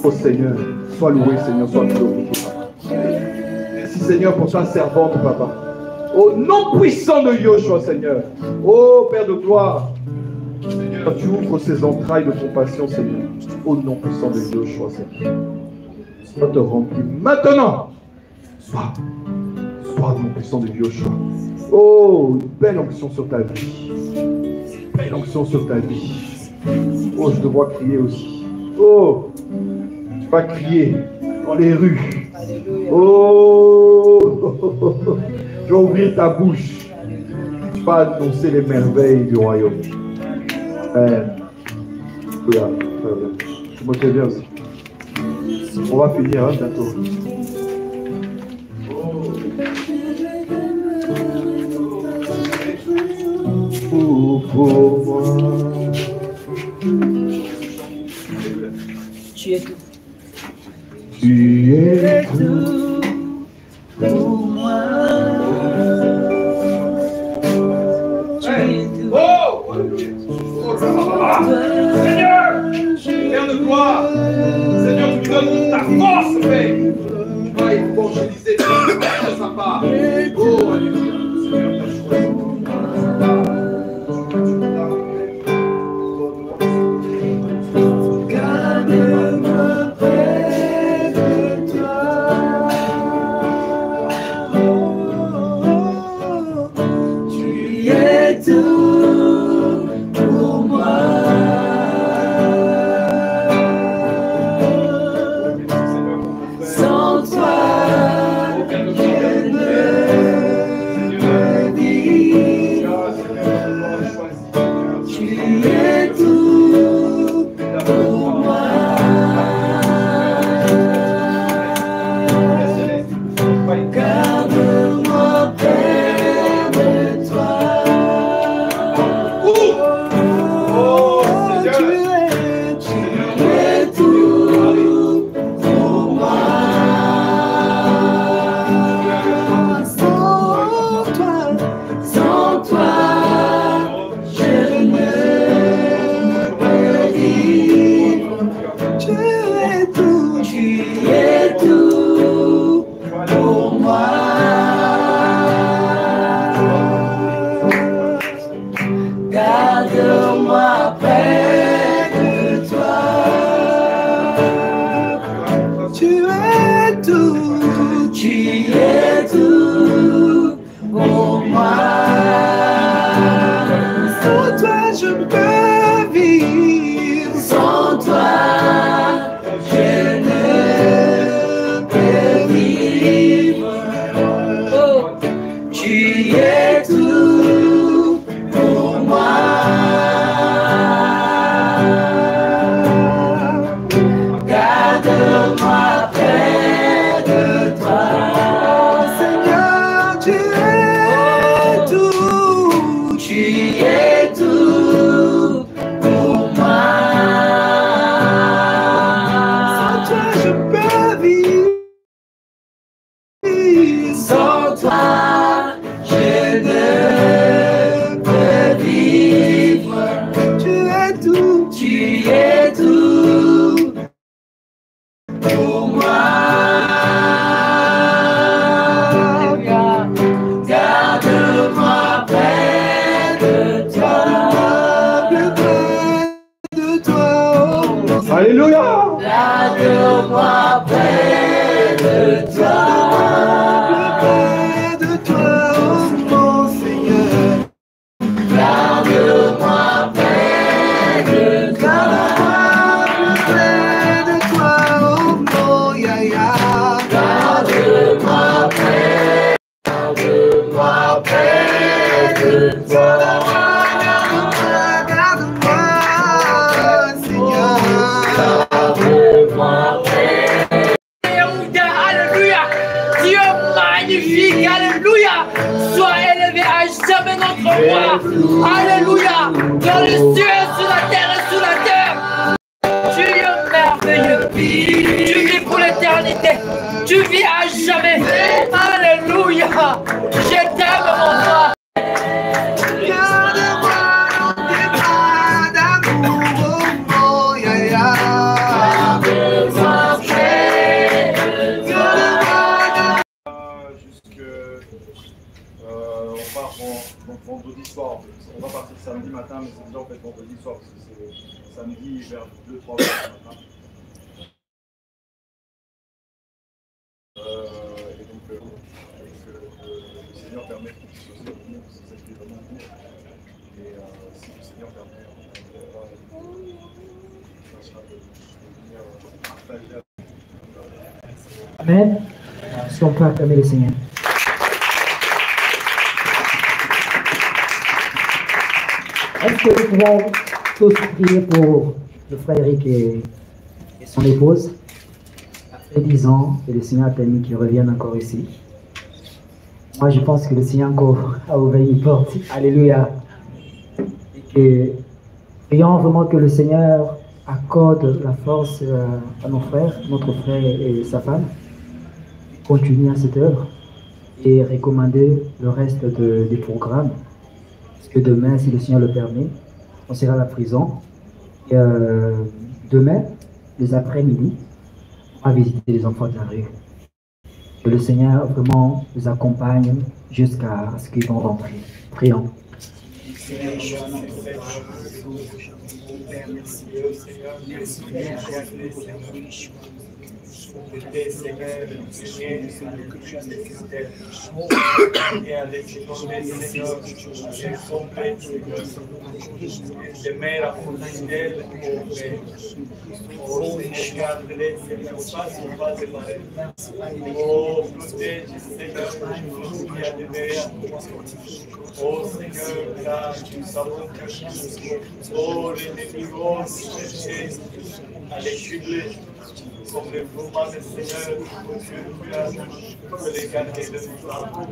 Oh Seigneur, sois loué Seigneur, sois glorifié. Seigneur, pour ta servante, papa. Au nom puissant de Yoshua, Seigneur. Oh, Père de gloire. Seigneur, tu ouvres ces entrailles de compassion, Seigneur. Au nom puissant de Yoshua, Seigneur. Sois te rempli maintenant. Sois au nom puissant de Yoshua. Oh, une belle onction sur ta vie. Une belle onction sur ta vie. Oh, je te vois crier aussi. Oh, tu vas crier dans les rues. Oh, tu vas ouvrir ta bouche. Tu vas annoncer les merveilles du royaume. Regarde, je me bien aussi. On va finir hein, bientôt. Oh, pour moi. Tu es tout. Tu es tout pour moi. Tu es tout. Oh! Seigneur! Père de gloire! Seigneur, tu me donnes ta force, Père! Tu vas évangéliser de sa part. Oh, alléluia! Seigneur, tu as choisi. Garde-moi près de toi. Tu es tout pour moi. Sans toi, je ne peux vivre. Tu es tout pour moi. Garde-moi près de toi. Oh, Seigneur! Tu es tout pour moi. Sans toi, je ne peux vivre. Tu es tout pour moi. Garde-moi près de toi. Tu es tout pour moi. Sans toi, je peux vivre. Sans toi, je ne peux vivre. Oh, tu es tout pour moi. Garde-moi près de toi. Seigneur, tu es tout. Tu es tout pour moi. Sans toi, je peux vivre. Sans toi, je ne peux vivre. Tu es tout. Tu es tout pour moi. Garde-moi près de toi. Près de toi. Alléluia. Garde-moi près de toi. Près de toi, oh mon Seigneur. Garde-moi près de toi. Près de toi, oh mon Yaya. Garde-moi près. Garde-moi près de toi. Garde-moi, Seigneur. Garde-moi près. Alléluia, Dieu magnifique, alléluia, sois élevé à jamais notre roi, alléluia, dans les cieux, sur la terre et sous la terre, tu es merveilleux, tu vis pour l'éternité, tu vis à jamais, alléluia, je t'aime mon roi. Garde-moi dans tes bras d'amour, oh Yaya. Garde-moi près. Garde-moi. samedi en fait vendredi soir, parce que c'est samedi vers 2-3 heures du matin. Et donc, que le Seigneur permet qu'on puisse aussi revenir, parce que ça fait vraiment court. Et si le Seigneur permet, ça sera de venir partager. Amen. Si on peut acclamer le Seigneur. Est-ce que nous pouvons tous prier pour le frère Eric et son épouse? Après 10 ans, et le Seigneur a permis qu'ils reviennent encore ici. Moi, je pense que le Seigneur encore a ouvert une porte. Alléluia. Et que, prions vraiment que le Seigneur accorde la force à nos frères, notre frère et sa femme, continuer à cette œuvre et recommander le reste des programmes. Parce que demain, si le Seigneur le permet, on sera à la prison. Et demain, les après-midi, on va visiter les enfants de la rue. Que le Seigneur vraiment nous accompagne jusqu'à ce qu'ils vont rentrer. Prions. Oh Seigneur, là, nous savons que oh, l'ennemi va chercher à les cibler comme le mouvement du Seigneur, tu as les garder de nous âmes.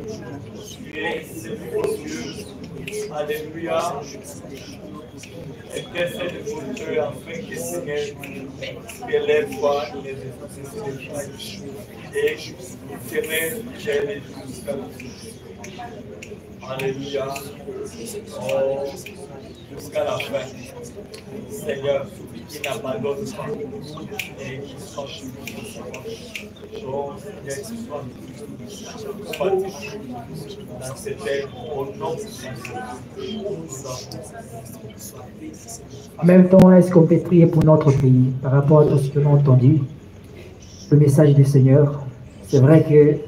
Tu es Dieu. Alléluia. Intercède pour eux afin que le Seigneur élève-toi et éternel, j'aime jusqu'à Alléluia. Oh, jusqu'à la fin. Seigneur, qui n'abandonne pas et qui change oh, Seigneur, qui soit dans cette terre au nom de Jésus. En même temps, est-ce qu'on peut prier pour notre pays par rapport à ce que l'on a entendu, le message du Seigneur? C'est vrai que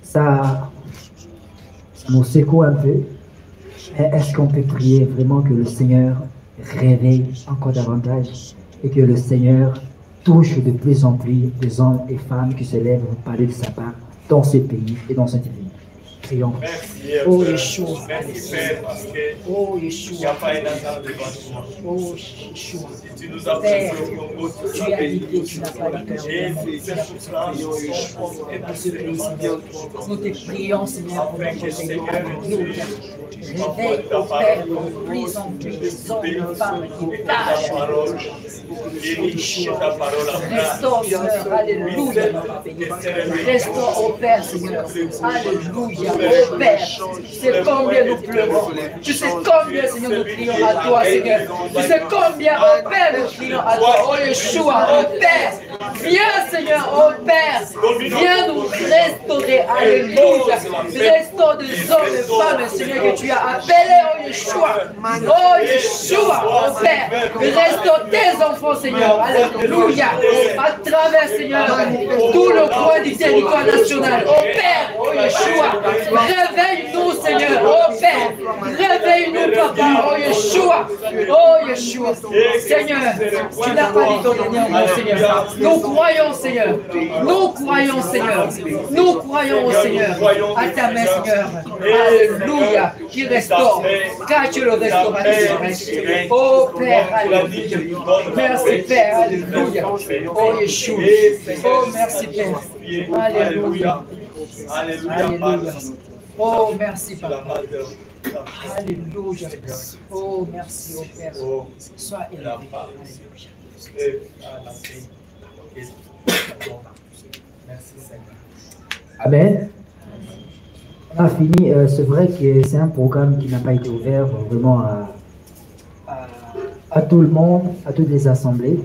ça nous secoue un peu. Mais est-ce qu'on peut prier vraiment que le Seigneur réveille encore davantage et que le Seigneur touche de plus en plus des hommes et femmes qui se lèvent pour parler de sa part dans ce pays et dans cette ville? Prions. Merci, oh Yeshua. Merci Père, parce que oh Yeshua. il n'y a pas un hasard devant toi. Oh Yeshua. Si tu nous as placés au Congo, tu as dit que tu n'as pas dit que et c'est pour cela que ce pays, Seigneur, nous te prions, Seigneur, pour notre pays. Réveille, ô Père, de plus en plus des hommes et des femmes qui tâchent. Restaure, Seigneur, alléluia, notre pays. Restaure, ô Père, Seigneur, alléluia, ô Père. Tu sais combien nous pleurons. Tu sais combien, Seigneur, nous prions à toi, Seigneur. Tu sais combien, ô Père, nous prions à toi, ô Yeshua, ô Père. Viens, Seigneur, ô Père. Viens nous restaurer, alléluia. Restaure des hommes et femmes, Seigneur, que tu as appelés, ô Yeshua. Ô Yeshua, ô Père. Restaure tes enfants, Seigneur, alléluia. À travers, Seigneur, tout le coin du territoire national. Ô Père, ô Yeshua. Réveille-nous, Seigneur, ô Père. Réveille-nous, Papa, ô Yeshua. Ô Yeshua. Seigneur, tu n'as pas dit ton dernier Seigneur. Nous croyons, Seigneur. Nous croyons, Seigneur. Nous croyons au Seigneur. À ta main, Seigneur. Alléluia. Qui restaure. Car tu es le restaurateur. Oh Père, alléluia. Merci Père, alléluia. Oh Yeshua. Oh merci Père. Alléluia. Alléluia. Oh merci Papa. Alléluia. Oh merci au Père. Sois élevé. Merci Seigneur. Amen. On a fini. C'est vrai que c'est un programme qui n'a pas été ouvert vraiment à tout le monde, à toutes les assemblées,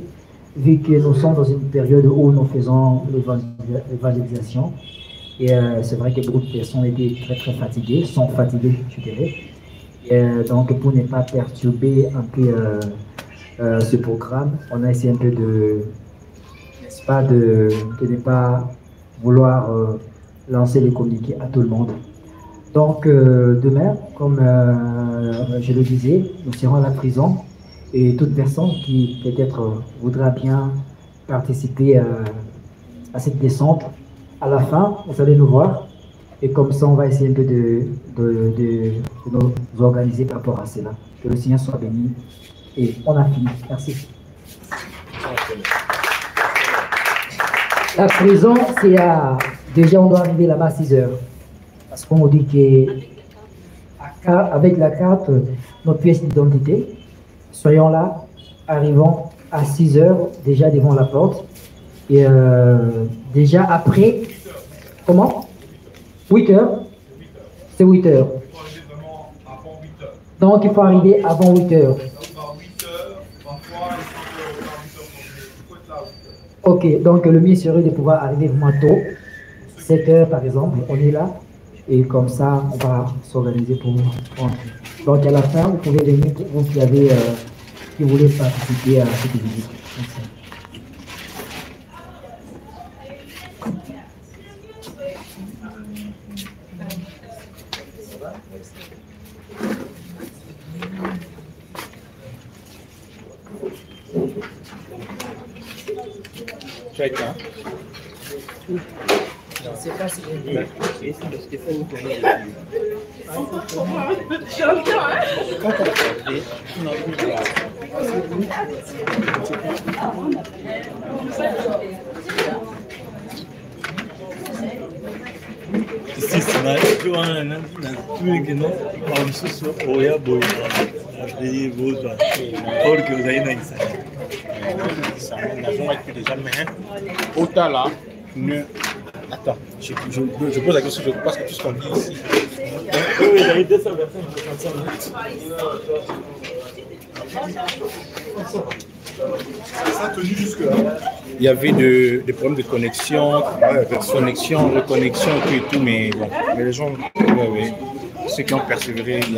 vu que nous sommes dans une période où nous faisons l'évangélisation. Et c'est vrai que beaucoup de personnes étaient très fatiguées, sont fatiguées, je dirais. Donc, pour ne pas perturber un peu ce programme, on a essayé un peu n'est-ce pas, de ne pas vouloir lancer les communiqués à tout le monde. Donc, demain, comme je le disais, nous serons à la prison et toute personne qui peut-être voudra bien participer à cette descente, à la fin, vous allez nous voir. Et comme ça, on va essayer un peu de nous organiser par rapport à cela. Que le Seigneur soit béni. Et on a fini. Merci. La prison, c'est déjà, on doit arriver là-bas à 6 heures. Parce qu'on nous dit qu'avec la carte, notre pièce d'identité, soyons là, arrivons à 6 heures, déjà devant la porte. Et déjà après, comment? 8 heures. C'est 8 heures. Donc il faut arriver avant 8 heures. Ok, donc le mieux serait de pouvoir arriver vraiment tôt. 7 heures par exemple, on est là. Et comme ça, on va s'organiser pour rentrer. Donc à la fin, vous pouvez venir, vous qui voulez participer à cette visite. Merci. Tu as été, hein? Je ne sais pas si j'ai dit. Autant là, ne... Attends, je pose la question, parce que tout ce qu'on dit ici. Oui, il y a eu 200 personnes qui sont Ça a tenu jusque-là. Il y avait des problèmes de connexion, reconnexion, tout et tout, mais bon, mais les gens, ceux qui ont persévéré, il y a